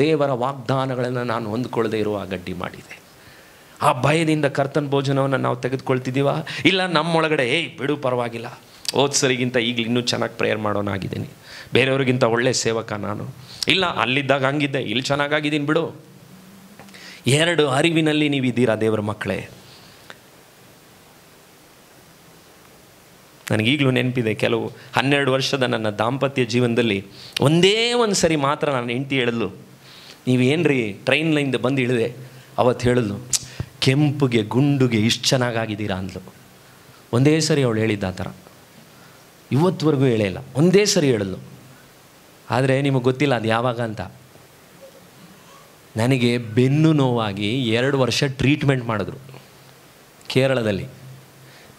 ದೇವರ ವಾಗ್ದಾನಗಳನ್ನು ನಾನು ಹೊಂದ್ಕೊಳ್ಳದೆ ಇರುವ ಗಡ್ಡಿ ಮಾಡಿದೆ. ಆ ಭಯದಿಂದ ಕರ್ತನ ಭೋಜನವನ್ನು ನಾವು ತೆಗೆದುಕೊಳ್ತಿದ್ದೀವ? ಇಲ್ಲ, ನಮ್ಮೊಳಗಡೆ ಬಿಡು ಪರವಾಗಿಲ್ಲ, ಹೋದ ಸರಿಗಿಂತ ಈಗಲೂ ಇನ್ನೂ ಚೆನ್ನಾಗಿ ಪ್ರೇಯರ್ ಮಾಡೋನಾಗಿದ್ದೀನಿ, ಬೇರೆಯವ್ರಿಗಿಂತ ಒಳ್ಳೆಯ ಸೇವಕ ನಾನು, ಇಲ್ಲ ಅಲ್ಲಿದ್ದಾಗ ಹಂಗಿದ್ದೆ, ಇಲ್ಲಿ ಚೆನ್ನಾಗಾಗಿದ್ದೀನಿ ಬಿಡು. 2 ಅರಿವಿನಲ್ಲಿ ನೀವಿದ್ದೀರಾ ದೇವರ ಮಕ್ಕಳೇ. ನನಗೀಗಲೂ ನೆನಪಿದೆ, ಕೆಲವು 12 ವರ್ಷದ ನನ್ನ ದಾಂಪತ್ಯ ಜೀವನದಲ್ಲಿ ಒಂದೇ ಒಂದು ಸರಿ ಮಾತ್ರ ನಾನು ಹೆಂಡತಿ ಹೇಳಿದ್ಲು, ನೀವೇನ್ರಿ ಟ್ರೈನ್ಲಿಂದ ಬಂದು ಇಳಿದೆ, ಅವತ್ತು ಹೇಳಿದ್ಲು, ಕೆಂಪುಗೆ ಗುಂಡುಗೆ ಇಷ್ಟು ಚೆನ್ನಾಗಾಗಿದ್ದೀರಾ ಅಂದ್ಲು. ಒಂದೇ ಸರಿ ಅವಳು ಹೇಳಿದ್ದ ಆ ಥರ, ಇವತ್ತುವರೆಗೂ ಹೇಳೇ ಇಲ್ಲ, ಒಂದೇ ಸರಿ ಹೇಳಿದ್ಲು. ಆದರೆ ನಿಮಗೆ ಗೊತ್ತಿಲ್ಲ ಅದು ಯಾವಾಗ ಅಂತ. ನನಗೆ ಬೆನ್ನು ನೋವಾಗಿ 2 ವರ್ಷ ಟ್ರೀಟ್ಮೆಂಟ್ ಮಾಡಿದ್ರು ಕೇರಳದಲ್ಲಿ.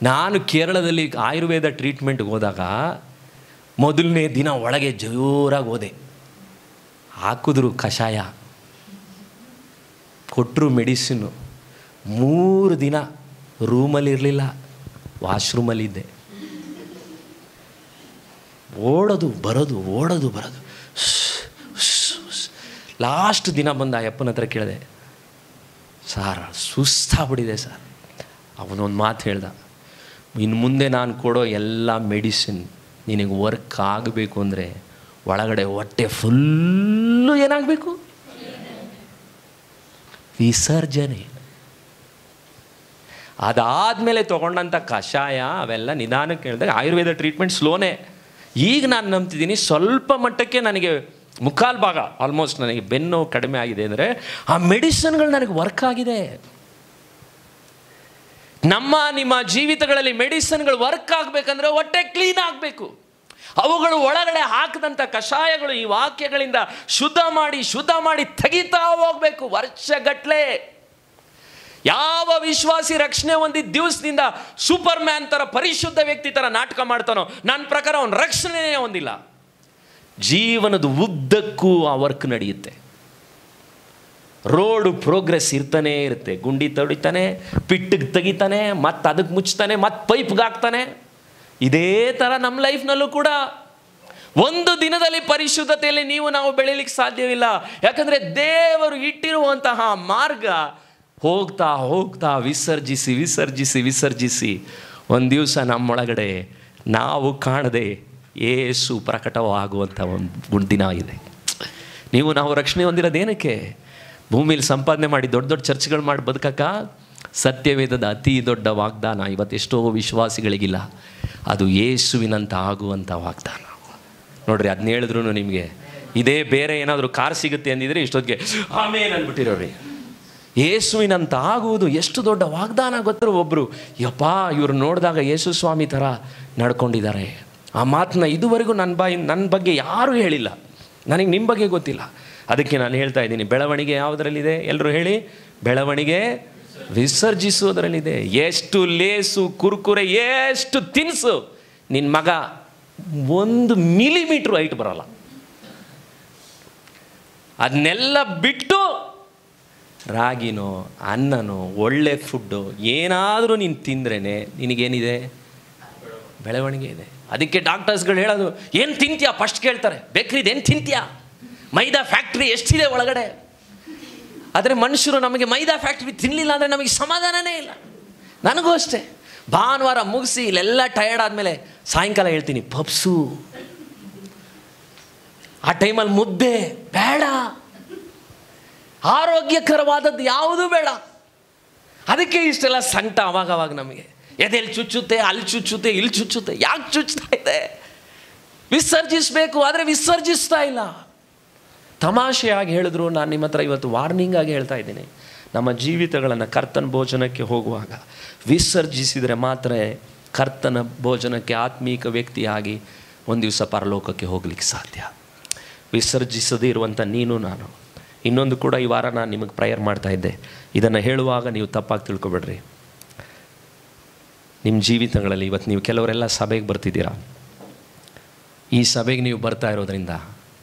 ನಾನು ಕೇರಳದಲ್ಲಿ ಆಯುರ್ವೇದ ಟ್ರೀಟ್ಮೆಂಟ್ಗೆ ಹೋದಾಗ ಮೊದಲನೇ ದಿನ ಒಳಗೆ ಜೋರಾಗಿ ಹೋದೆ, ಹಾಕಿದ್ರು ಕಷಾಯ, ಕೊಟ್ಟರು ಮೆಡಿಸಿನ್ನು. 3 ದಿನ ರೂಮಲ್ಲಿರಲಿಲ್ಲ, ವಾಶ್ರೂಮಲ್ಲಿದ್ದೆ. ಓಡೋದು ಬರೋದು ಲಾಸ್ಟ್ ದಿನ ಬಂದ ಅಯ್ಯಪ್ಪನ ಹತ್ರ ಕೇಳಿದೆ, ಸಾರ್ ಸುಸ್ತಾಗ್ಬಿಟ್ಟಿದೆ ಸರ್. ಅವನೊಂದು ಮಾತು ಹೇಳ್ದ, ಇನ್ನು ಮುಂದೆ ನಾನು ಕೊಡೋ ಎಲ್ಲ ಮೆಡಿಸಿನ್ ನಿನಗೆ ವರ್ಕ್ ಆಗಬೇಕು ಅಂದರೆ ಒಳಗಡೆ ಹೊಟ್ಟೆ ಫುಲ್ಲು ಏನಾಗಬೇಕು, ವಿಸರ್ಜನೆ. ಅದಾದಮೇಲೆ ತೊಗೊಂಡಂಥ ಕಷಾಯ ಅವೆಲ್ಲ ನಿಧಾನಕ್ಕೆ ಹೇಳಿದಾಗ ಆಯುರ್ವೇದ ಟ್ರೀಟ್ಮೆಂಟ್ ಸ್ಲೋನೇ. ಈಗ ನಾನು ನಂಬ್ತಿದ್ದೀನಿ, ಸ್ವಲ್ಪ ಮಟ್ಟಕ್ಕೆ ನನಗೆ 3/4 ಭಾಗ ಆಲ್ಮೋಸ್ಟ್ ನನಗೆ ಬೆನ್ನು ಕಡಿಮೆ ಆಗಿದೆ ಅಂದರೆ ಆ ಮೆಡಿಸಿನ್ಗಳು ನನಗೆ ವರ್ಕ್ ಆಗಿದೆ. ನಿಮ್ಮ ಜೀವಿತಗಳಲ್ಲಿ ಮೆಡಿಸಿನ್ಗಳು ವರ್ಕ್ ಆಗಬೇಕಂದ್ರೆ ಹೊಟ್ಟೆ ಕ್ಲೀನ್ ಆಗಬೇಕು. ಅವುಗಳು ಒಳಗಡೆ ಹಾಕಿದಂಥ ಕಷಾಯಗಳು ಈ ವಾಕ್ಯಗಳಿಂದ ಶುದ್ಧ ಮಾಡಿ ತೆಗಿತಾ ಹೋಗಬೇಕು ವರ್ಷಗಟ್ಟಲೆ. ಯಾವ ವಿಶ್ವಾಸಿ ರಕ್ಷಣೆ ಹೊಂದಿದ್ದ ದಿವಸದಿಂದ ಸೂಪರ್ ಮ್ಯಾನ್ ಥರ ಪರಿಶುದ್ಧ ವ್ಯಕ್ತಿ ಥರ ನಾಟಕ ಮಾಡ್ತಾನೋ, ನನ್ನ ಪ್ರಕಾರ ಅವನು ರಕ್ಷಣೆಯೇ ಹೊಂದಿಲ್ಲ. ಜೀವನದ ಉದ್ದಕ್ಕೂ ಆ ವರ್ಕ್ ನಡೆಯುತ್ತೆ. ರೋಡು ಪ್ರೋಗ್ರೆಸ್ ಇರ್ತಾನೆ ಇರುತ್ತೆ. ಗುಂಡಿ ತೊಡಿತಾನೆ, ಪಿಟ್ಟಿಗೆ ತೆಗಿತಾನೆ, ಮತ್ತು ಅದಕ್ಕೆ ಮುಚ್ತಾನೆ, ಮತ್ತು ಪೈಪ್ಗೆ ಹಾಕ್ತಾನೆ. ಇದೇ ಥರ ನಮ್ಮ ಲೈಫ್ನಲ್ಲೂ ಕೂಡ ಒಂದು ದಿನದಲ್ಲಿ ಪರಿಶುದ್ಧತೆಯಲ್ಲಿ ನಾವು ಬೆಳೀಲಿಕ್ಕೆ ಸಾಧ್ಯವಿಲ್ಲ. ಯಾಕಂದರೆ ದೇವರು ಇಟ್ಟಿರುವಂತಹ ಮಾರ್ಗ ಹೋಗ್ತಾ ವಿಸರ್ಜಿಸಿ ಒಂದು ದಿವಸ ನಮ್ಮೊಳಗಡೆ ನಾವು ಕಾಣದೆ ಏಸು ಪ್ರಕಟವಾಗುವಂಥ ಒಂದು ದಿನ ಇದೆ. ನಾವು ರಕ್ಷಣೆ ಹೊಂದಿರೋದೇನಕ್ಕೆ? ಭೂಮಿಯಲ್ಲಿ ಸಂಪಾದನೆ ಮಾಡಿ ದೊಡ್ಡ ಚರ್ಚ್ಗಳು ಮಾಡಿ ಬದುಕಕ್ಕ? ಸತ್ಯವೇದದ ಅತಿ ದೊಡ್ಡ ವಾಗ್ದಾನ ಇವತ್ತೆಷ್ಟೋ ವಿಶ್ವಾಸಿಗಳಿಗಿಲ್ಲ. ಅದು ಯೇಸುವಿನಂತ ಆಗುವಂಥ ವಾಗ್ದಾನ. ನೋಡ್ರಿ, ಅದನ್ನ ಹೇಳಿದ್ರು ನಿಮಗೆ ಇದೇ ಬೇರೆ ಏನಾದರೂ ಕಾರ್ ಸಿಗುತ್ತೆ ಅಂದಿದ್ರೆ ಇಷ್ಟೊತ್ತಿಗೆ ಆಮೇಲೆ ಅಂದ್ಬಿಟ್ಟಿರೋರಿ. ಯೇಸುವಿನಂತ ಆಗುವುದು ಎಷ್ಟು ದೊಡ್ಡ ವಾಗ್ದಾನ ಗೊತ್ತರು. ಒಬ್ಬರು ಯಪ್ಪ ಇವರು ನೋಡಿದಾಗ ಯೇಸು ಸ್ವಾಮಿ ಥರ ನಡ್ಕೊಂಡಿದ್ದಾರೆ. ಆ ಮಾತನ್ನ ಇದುವರೆಗೂ ನನ್ನ ಬಗ್ಗೆ ಯಾರೂ ಹೇಳಿಲ್ಲ, ನನಗೆ ನಿಮ್ಮ ಬಗ್ಗೆ ಗೊತ್ತಿಲ್ಲ. ಅದಕ್ಕೆ ನಾನು ಹೇಳ್ತಾ ಇದ್ದೀನಿ, ಬೆಳವಣಿಗೆ ಯಾವುದರಲ್ಲಿದೆ? ಎಲ್ಲರೂ ಹೇಳಿ, ಬೆಳವಣಿಗೆ ವಿಸರ್ಜಿಸುವುದರಲ್ಲಿದೆ. ಎಷ್ಟು ಲೇಸು ಕುರ್ಕುರೆ ಎಷ್ಟು ತಿನಿಸು ನಿನ್ನ ಮಗ 1 ಮಿಲಿಮೀಟ್ರ್ ಹೈಟ್ ಬರೋಲ್ಲ. ಅದನ್ನೆಲ್ಲ ಬಿಟ್ಟು ರಾಗಿನೋ ಅನ್ನನೋ ಒಳ್ಳೆ ಫುಡ್ಡು ಏನಾದರೂ ನೀನು ತಿಂದ್ರೇ ನಿನಗೇನಿದೆ? ಬೆಳವಣಿಗೆ ಇದೆ. ಅದಕ್ಕೆ ಡಾಕ್ಟರ್ಸ್ಗಳು ಹೇಳೋದು, ಏನು ತಿಂತೀಯಾ ಫಸ್ಟ್ ಕೇಳ್ತಾರೆ. ಬೇಕ್ರಿದು ಏನು ತಿಂತೀಯಾ? ಮೈದಾ ಫ್ಯಾಕ್ಟ್ರಿ ಎಷ್ಟಿದೆ ಒಳಗಡೆ. ಆದರೆ ಮನುಷ್ಯರು ನಮಗೆ ಮೈದಾ ಫ್ಯಾಕ್ಟ್ರಿ ತಿನ್ನಲಿಲ್ಲ ಅಂದರೆ ನಮಗೆ ಸಮಾಧಾನನೇ ಇಲ್ಲ. ನನಗೂ ಅಷ್ಟೇ. ಭಾನುವಾರ ಮುಗಿಸಿ ಇಲ್ಲೆಲ್ಲ ಟಯರ್ಡ್ ಆದಮೇಲೆ ಸಾಯಂಕಾಲ ಹೇಳ್ತೀನಿ ಪಪ್ಸು. ಆ ಟೈಮಲ್ಲಿ ಮುದ್ದೆ ಬೇಡ, ಆರೋಗ್ಯಕರವಾದದ್ದು ಯಾವುದೂ ಬೇಡ. ಅದಕ್ಕೆ ಇಷ್ಟೆಲ್ಲ ಸಂಕಟ ಅವಾಗವಾಗ ನಮಗೆ. ಎದೆಲ್ಲಿ ಚುಚ್ಚುತ್ತೆ, ಅಲ್ಲಿ ಚುಚ್ಚುತ್ತೆ, ಇಲ್ಲಿ ಚುಚ್ಚುತ್ತೆ. ಯಾಕೆ ಚುಚ್ಚುತ್ತಾ ಇದೆ? ವಿಸರ್ಜಿಸಬೇಕು, ಆದರೆ ವಿಸರ್ಜಿಸ್ತಾ ಇಲ್ಲ. ತಮಾಷೆಯಾಗಿ ಹೇಳಿದ್ರು, ನಾನು ನಿಮ್ಮ ಹತ್ರ ಇವತ್ತು ವಾರ್ನಿಂಗ್ ಆಗಿ ಹೇಳ್ತಾ ಇದ್ದೀನಿ. ನಮ್ಮ ಜೀವಿತಗಳನ್ನು ಕರ್ತನ ಭೋಜನಕ್ಕೆ ಹೋಗುವಾಗ ವಿಸರ್ಜಿಸಿದರೆ ಮಾತ್ರ ಕರ್ತನ ಭೋಜನಕ್ಕೆ ಆತ್ಮೀಕ ವ್ಯಕ್ತಿಯಾಗಿ ಒಂದು ದಿವಸ ಪರಲೋಕಕ್ಕೆ ಹೋಗ್ಲಿಕ್ಕೆ ಸಾಧ್ಯ. ವಿಸರ್ಜಿಸದೇ ಇರುವಂಥ ನೀನು ನಾನು. ಇನ್ನೊಂದು ಕೂಡ ಈ ವಾರ ನಾನು ನಿಮಗೆ ಪ್ರೇಯರ್ ಮಾಡ್ತಾ ಇದ್ದೆ. ಇದನ್ನು ಹೇಳುವಾಗ ನೀವು ತಪ್ಪಾಗಿ ತಿಳ್ಕೊಬೇಡ್ರಿ. ನಿಮ್ಮ ಜೀವಿತಗಳಲ್ಲಿ ಇವತ್ತು ನೀವು ಕೆಲವರೆಲ್ಲ ಸಭೆಗೆ ಬರ್ತಿದ್ದೀರಾ. ಈ ಸಭೆಗೆ ನೀವು ಬರ್ತಾ ಇರೋದ್ರಿಂದ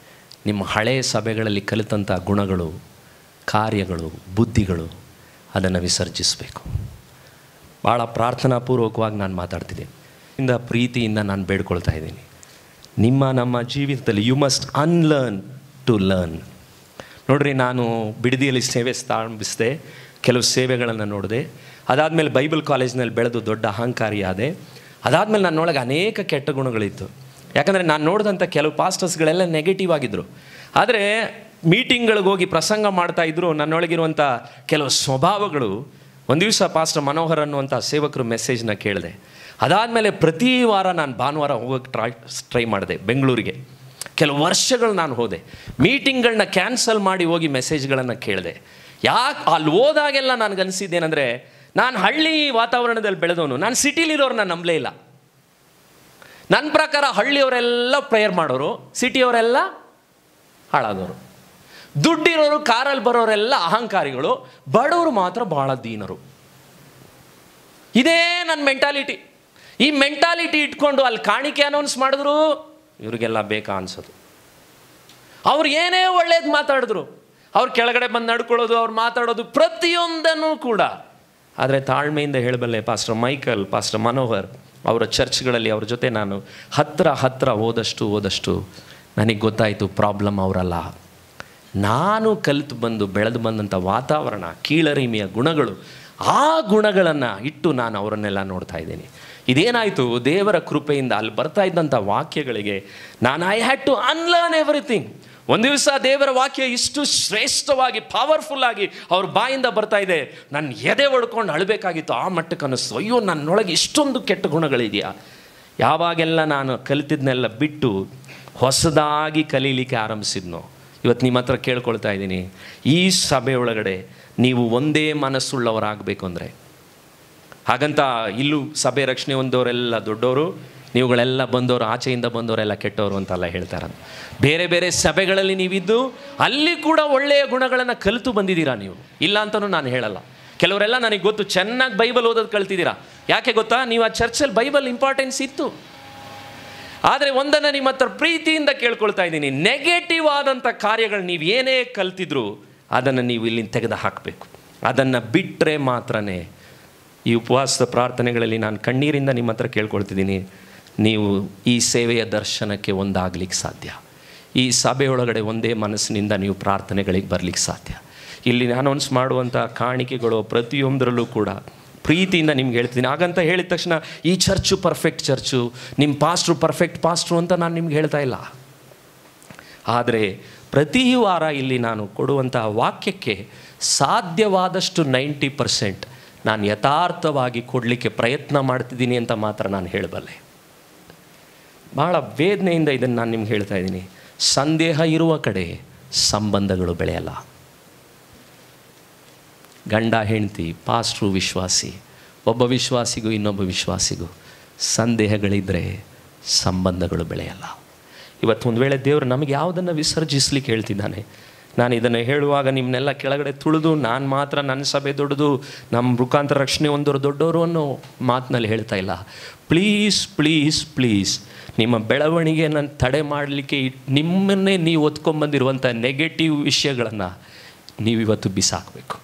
ನಿಮ್ಮ ಹಳೆಯ ಸಭೆಗಳಲ್ಲಿ ಕಲಿತಂಥ ಗುಣಗಳು, ಕಾರ್ಯಗಳು, ಬುದ್ಧಿಗಳು ಅದನ್ನು ವಿಸರ್ಜಿಸಬೇಕು. ಭಾಳ ಪ್ರಾರ್ಥನಾಪೂರ್ವಕವಾಗಿ ನಾನು ಮಾತಾಡ್ತಿದ್ದೀನಿ. ಇಂದ ಪ್ರೀತಿಯಿಂದ ನಾನು ಬೇಡ್ಕೊಳ್ತಾ ಇದ್ದೀನಿ, ನಮ್ಮ ಜೀವಿತದಲ್ಲಿ you must unlearn to learn. ನೋಡ್ರಿ, ನಾನು ಬಿಡದಿಯಲ್ಲಿ ಸೇವೆ ಪ್ರಾರಂಭಿಸಿದೆ, ಕೆಲವು ಸೇವೆಗಳನ್ನು ನೋಡಿದೆ. ಅದಾದಮೇಲೆ ಬೈಬಲ್ ಕಾಲೇಜ್ನಲ್ಲಿ ಬೆಳೆದು ದೊಡ್ಡ ಅಹಂಕಾರಿ ಆದೆ. ಅದಾದಮೇಲೆ ನನ್ನೊಳಗೆ ಅನೇಕ ಕೆಟ್ಟ ಗುಣಗಳಿತ್ತು. ಯಾಕಂದರೆ ನಾನು ನೋಡಿದಂಥ ಕೆಲವು ಪಾಸ್ಟರ್ಸ್ಗಳೆಲ್ಲ ನೆಗೆಟಿವ್ ಆಗಿದ್ದರು. ಆದರೆ ಮೀಟಿಂಗ್ಗಳಿಗೆ ಹೋಗಿ ಪ್ರಸಂಗ ಮಾಡ್ತಾಯಿದ್ರು. ನನ್ನೊಳಗಿರುವಂಥ ಕೆಲವು ಸ್ವಭಾವಗಳು. ಒಂದು ದಿವಸ ಪಾಸ್ಟರ್ ಮನೋಹರ್ ಅನ್ನುವಂಥ ಸೇವಕರು ಮೆಸೇಜ್ನ ಕೇಳಿದೆ. ಅದಾದಮೇಲೆ ಪ್ರತಿ ವಾರ ನಾನು ಭಾನುವಾರ ಹೋಗೋಕ್ಕೆ ಟ್ರೈ ಮಾಡಿದೆ ಬೆಂಗಳೂರಿಗೆ. ಕೆಲವು ವರ್ಷಗಳು ನಾನು ಹೋದೆ. ಮೀಟಿಂಗ್ಗಳನ್ನ ಕ್ಯಾನ್ಸಲ್ ಮಾಡಿ ಹೋಗಿ ಮೆಸೇಜ್ಗಳನ್ನು ಕೇಳಿದೆ. ಯಾಕೆ ಅಲ್ಲಿ ಹೋದಾಗೆಲ್ಲ ನನಗನ್ಸಿದ್ದೇನೆಂದರೆ, ನಾನು ಹಳ್ಳಿ ವಾತಾವರಣದಲ್ಲಿ ಬೆಳೆದವನು, ನಾನು ಸಿಟಿಲಿರೋರನ್ನ ನಂಬಲೇ ಇಲ್ಲ. ನನ್ನ ಪ್ರಕಾರ ಹಳ್ಳಿಯವರೆಲ್ಲ ಪ್ರೇಯರ್ ಮಾಡೋರು, ಸಿಟಿಯವರೆಲ್ಲ ಹಾಳಾದವರು. ದುಡ್ಡಿರೋರು, ಕಾರಲ್ಲಿ ಬರೋರೆಲ್ಲ ಅಹಂಕಾರಿಗಳು, ಬಡವರು ಮಾತ್ರ ಭಾಳ ದೀನರು. ಇದೇ ನನ್ನ ಮೆಂಟಾಲಿಟಿ. ಈ ಮೆಂಟಾಲಿಟಿ ಇಟ್ಕೊಂಡು ಅಲ್ಲಿ ಕಾಣಿಕೆ ಅನೌನ್ಸ್ ಮಾಡಿದ್ರು ಇವರಿಗೆಲ್ಲ ಬೇಕಾ ಅನ್ಸೋದು. ಅವ್ರು ಏನೇ ಒಳ್ಳೇದು ಮಾತಾಡಿದ್ರು, ಅವ್ರು ಕೆಳಗಡೆ ಬಂದು ನಡ್ಕೊಳ್ಳೋದು, ಅವ್ರು ಮಾತಾಡೋದು ಪ್ರತಿಯೊಂದನ್ನು ಕೂಡ. ಆದರೆ ತಾಳ್ಮೆಯಿಂದ ಹೇಳಬಲ್ಲೆ, ಪಾಸ್ಟರ್ ಮೈಕಲ್, ಪಾಸ್ಟರ್ ಮನೋಹರ್ ಅವರ ಚರ್ಚ್ಗಳಲ್ಲಿ ಅವ್ರ ಜೊತೆ ನಾನು ಹತ್ತಿರ ಹೋದಷ್ಟು ನನಗೆ ಗೊತ್ತಾಯಿತು ಪ್ರಾಬ್ಲಮ್ ಅವರಲ್ಲ. ನಾನು ಕಲಿತು ಬೆಳೆದು ಬಂದಂಥ ವಾತಾವರಣ, ಕೀಳರಿಮೆಯ ಗುಣಗಳು, ಆ ಗುಣಗಳನ್ನು ಇಟ್ಟು ನಾನು ಅವರನ್ನೆಲ್ಲ ನೋಡ್ತಾ ಇದ್ದೀನಿ. ಇದೇನಾಯಿತು, ದೇವರ ಕೃಪೆಯಿಂದ ಅಲ್ಲಿ ಬರ್ತಾ ಇದ್ದಂಥ ವಾಕ್ಯಗಳಿಗೆ ನಾನು I had to unlearn everything. ಒಂದು ದಿವಸ ದೇವರ ವಾಕ್ಯ ಇಷ್ಟು ಶ್ರೇಷ್ಠವಾಗಿ ಪವರ್ಫುಲ್ಲಾಗಿ ಅವ್ರ ಬಾಯಿಂದ ಬರ್ತಾ ಇದೆ, ನನ್ನ ಎದೆ ಹೊಡ್ಕೊಂಡು ಅಳಬೇಕಾಗಿತ್ತು. ಆ ಮಟ್ಟಕ್ಕೆ ಅನ್ನಿಸ್ತು, ಅಯ್ಯೋ ನನ್ನೊಳಗೆ ಇಷ್ಟೊಂದು ಕೆಟ್ಟ ಗುಣಗಳಿದೆಯಾ. ಯಾವಾಗೆಲ್ಲ ನಾನು ಕಲಿತಿದ್ನೆಲ್ಲ ಬಿಟ್ಟು ಹೊಸದಾಗಿ ಕಲೀಲಿಕ್ಕೆ ಆರಂಭಿಸಿದ್ನೋ, ಇವತ್ತು ನಿಮ್ಮ ಹತ್ರ ಕೇಳ್ಕೊಳ್ತಾ ಇದ್ದೀನಿ, ಈ ಸಭೆ ಒಳಗಡೆ ನೀವು ಒಂದೇ ಮನಸ್ಸುಳ್ಳವರಾಗಬೇಕು ಅಂದರೆ, ಹಾಗಂತ ಇಲ್ಲೂ ಸಭೆ ರಕ್ಷಣೆ ಹೊಂದವರೆಲ್ಲ ದೊಡ್ಡವರು, ನೀವುಗಳೆಲ್ಲ ಬಂದವರು, ಆಚೆಯಿಂದ ಬಂದವರೆಲ್ಲ ಕೆಟ್ಟವರು ಅಂತೆಲ್ಲ ಹೇಳ್ತಾರೆ. ಬೇರೆ ಬೇರೆ ಸಭೆಗಳಲ್ಲಿ ನೀವಿದ್ದು ಅಲ್ಲಿ ಕೂಡ ಒಳ್ಳೆಯ ಗುಣಗಳನ್ನು ಕಲಿತು ಬಂದಿದ್ದೀರಾ ನೀವು, ಇಲ್ಲ ಅಂತಲೂ ನಾನು ಹೇಳಲ್ಲ. ಕೆಲವರೆಲ್ಲ ನನಗೆ ಗೊತ್ತು, ಚೆನ್ನಾಗಿ ಬೈಬಲ್ ಓದೋದು ಕಲ್ತಿದ್ದೀರಾ. ಯಾಕೆ ಗೊತ್ತಾ, ನೀವು ಆ ಚರ್ಚಲ್ಲಿ ಬೈಬಲ್ ಇಂಪಾರ್ಟೆನ್ಸ್ ಇತ್ತು. ಆದರೆ ಒಂದನ್ನು ನಿಮ್ಮ ಹತ್ರ ಪ್ರೀತಿಯಿಂದ ಕೇಳ್ಕೊಳ್ತಾ ಇದ್ದೀನಿ, ನೆಗೆಟಿವ್ ಆದಂಥ ಕಾರ್ಯಗಳು ನೀವು ಏನೇ ಕಲ್ತಿದ್ರು ಅದನ್ನು ನೀವು ಇಲ್ಲಿಂದ ತೆಗೆದು ಹಾಕಬೇಕು. ಅದನ್ನು ಬಿಟ್ಟರೆ ಮಾತ್ರನೇ ಈ ಉಪವಾಸದ ಪ್ರಾರ್ಥನೆಗಳಲ್ಲಿ ನಾನು ಕಣ್ಣೀರಿಂದ ನಿಮ್ಮ ಹತ್ರ ಕೇಳ್ಕೊಳ್ತಿದ್ದೀನಿ, ನೀವು ಈ ಸೇವೆಯ ದರ್ಶನಕ್ಕೆ ಒಂದಾಗಲಿಕ್ಕೆ ಸಾಧ್ಯ. ಈ ಸಭೆಯೊಳಗಡೆ ಒಂದೇ ಮನಸ್ಸಿನಿಂದ ನೀವು ಪ್ರಾರ್ಥನೆಗಳಿಗೆ ಬರಲಿಕ್ಕೆ ಸಾಧ್ಯ. ಇಲ್ಲಿ ಅನೌನ್ಸ್ ಮಾಡುವಂಥ ಕಾಣಿಕೆಗಳು ಪ್ರತಿಯೊಂದರಲ್ಲೂ ಕೂಡ ಪ್ರೀತಿಯಿಂದ ನಿಮ್ಗೆ ಹೇಳ್ತೀನಿ. ಹಾಗಂತ ಹೇಳಿದ ತಕ್ಷಣ ಈ ಚರ್ಚು ಪರ್ಫೆಕ್ಟ್ ಚರ್ಚು, ನಿಮ್ಮ ಪಾಸ್ಟ್ರು ಪರ್ಫೆಕ್ಟ್ ಪಾಸ್ಟ್ರು ಅಂತ ನಾನು ನಿಮ್ಗೆ ಹೇಳ್ತಾ ಇಲ್ಲ. ಆದರೆ ಪ್ರತಿ ವಾರ ಇಲ್ಲಿ ನಾನು ಕೊಡುವಂತಹ ವಾಕ್ಯಕ್ಕೆ ಸಾಧ್ಯವಾದಷ್ಟು 90% ನಾನು ಯಥಾರ್ಥವಾಗಿ ಕೊಡಲಿಕ್ಕೆ ಪ್ರಯತ್ನ ಮಾಡ್ತಿದ್ದೀನಿ ಅಂತ ಮಾತ್ರ ನಾನು ಹೇಳಬಲ್ಲೆ. ಭಾಳ ವೇದನೆಯಿಂದ ಇದನ್ನು ನಾನು ನಿಮ್ಗೆ ಹೇಳ್ತಾ ಇದ್ದೀನಿ. ಸಂದೇಹ ಇರುವ ಕಡೆ ಸಂಬಂಧಗಳು ಬೆಳೆಯಲ್ಲ. ಗಂಡ ಹೆಂಡತಿ, ಪಾಸ್ಟ್ರು ವಿಶ್ವಾಸಿ, ಒಬ್ಬ ವಿಶ್ವಾಸಿಗೂ ಇನ್ನೊಬ್ಬ ವಿಶ್ವಾಸಿಗೂ ಸಂದೇಹಗಳಿದ್ದರೆ ಸಂಬಂಧಗಳು ಬೆಳೆಯಲ್ಲ. ಇವತ್ತು ಒಂದು ವೇಳೆ ದೇವರು ನಮಗೆ ಯಾವುದನ್ನು ವಿಸರ್ಜಿಸ್ಲಿಕ್ಕೆ ಹೇಳ್ತಿದ್ದಾನೆ, ನಾನು ಇದನ್ನು ಹೇಳುವಾಗ ನಿಮ್ಮನ್ನೆಲ್ಲ ಕೆಳಗಡೆ ತುಳಿದು ನಾನು ಮಾತ್ರ ನನ್ನ ಸಭೆ ದೊಡ್ಡದು, ನಮ್ಮ ಮುಖಾಂತರ ರಕ್ಷಣೆ ಹೊಂದೋರು ದೊಡ್ಡವರು ಅನ್ನೋ ಮಾತಿನಲ್ಲಿ ಹೇಳ್ತಾ ಇಲ್ಲ. ಪ್ಲೀಸ್ ಪ್ಲೀಸ್ ಪ್ಲೀಸ್, ನಿಮ್ಮ ಬೆಳವಣಿಗೆಯನ್ನು ತಡೆ ಮಾಡಲಿಕ್ಕೆ ನಿಮ್ಮನ್ನೇ ನೀವು ಒತ್ಕೊಂಡ್ಬಂದಿರುವಂಥ ನೆಗೆಟಿವ್ ವಿಷಯಗಳನ್ನು ನೀವಿವತ್ತು ಬಿಸಾಕಬೇಕು.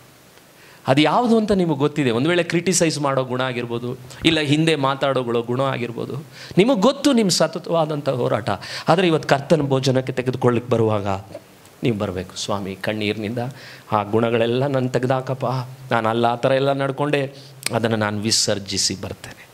ಅದು ಯಾವುದು ಅಂತ ನಿಮಗೆ ಗೊತ್ತಿದೆ. ಒಂದು ವೇಳೆ ಕ್ರಿಟಿಸೈಸ್ ಮಾಡೋ ಗುಣ ಆಗಿರ್ಬೋದು, ಇಲ್ಲ ಹಿಂದೆ ಮಾತಾಡೋಗಳೋ ಗುಣ ಆಗಿರ್ಬೋದು, ನಿಮಗೆ ಗೊತ್ತು ನಿಮ್ಮ ಸತತವಾದಂಥ ಹೋರಾಟ. ಆದರೆ ಇವತ್ತು ಕರ್ತನ ಭೋಜನಕ್ಕೆ ತೆಗೆದುಕೊಳ್ಳಿಕ್ಕೆ ಬರುವಾಗ ನೀವು ಬರಬೇಕು, ಸ್ವಾಮಿ ಕಣ್ಣೀರಿನಿಂದ ಆ ಗುಣಗಳೆಲ್ಲ ನಾನು ತೆಗೆದಾಕಪ್ಪ, ನಾನು ಅಲ್ಲ ಆ ಥರ ಎಲ್ಲ ನಡ್ಕೊಂಡೆ, ಅದನ್ನು ನಾನು ವಿಸರ್ಜಿಸಿ ಬರ್ತೇನೆ.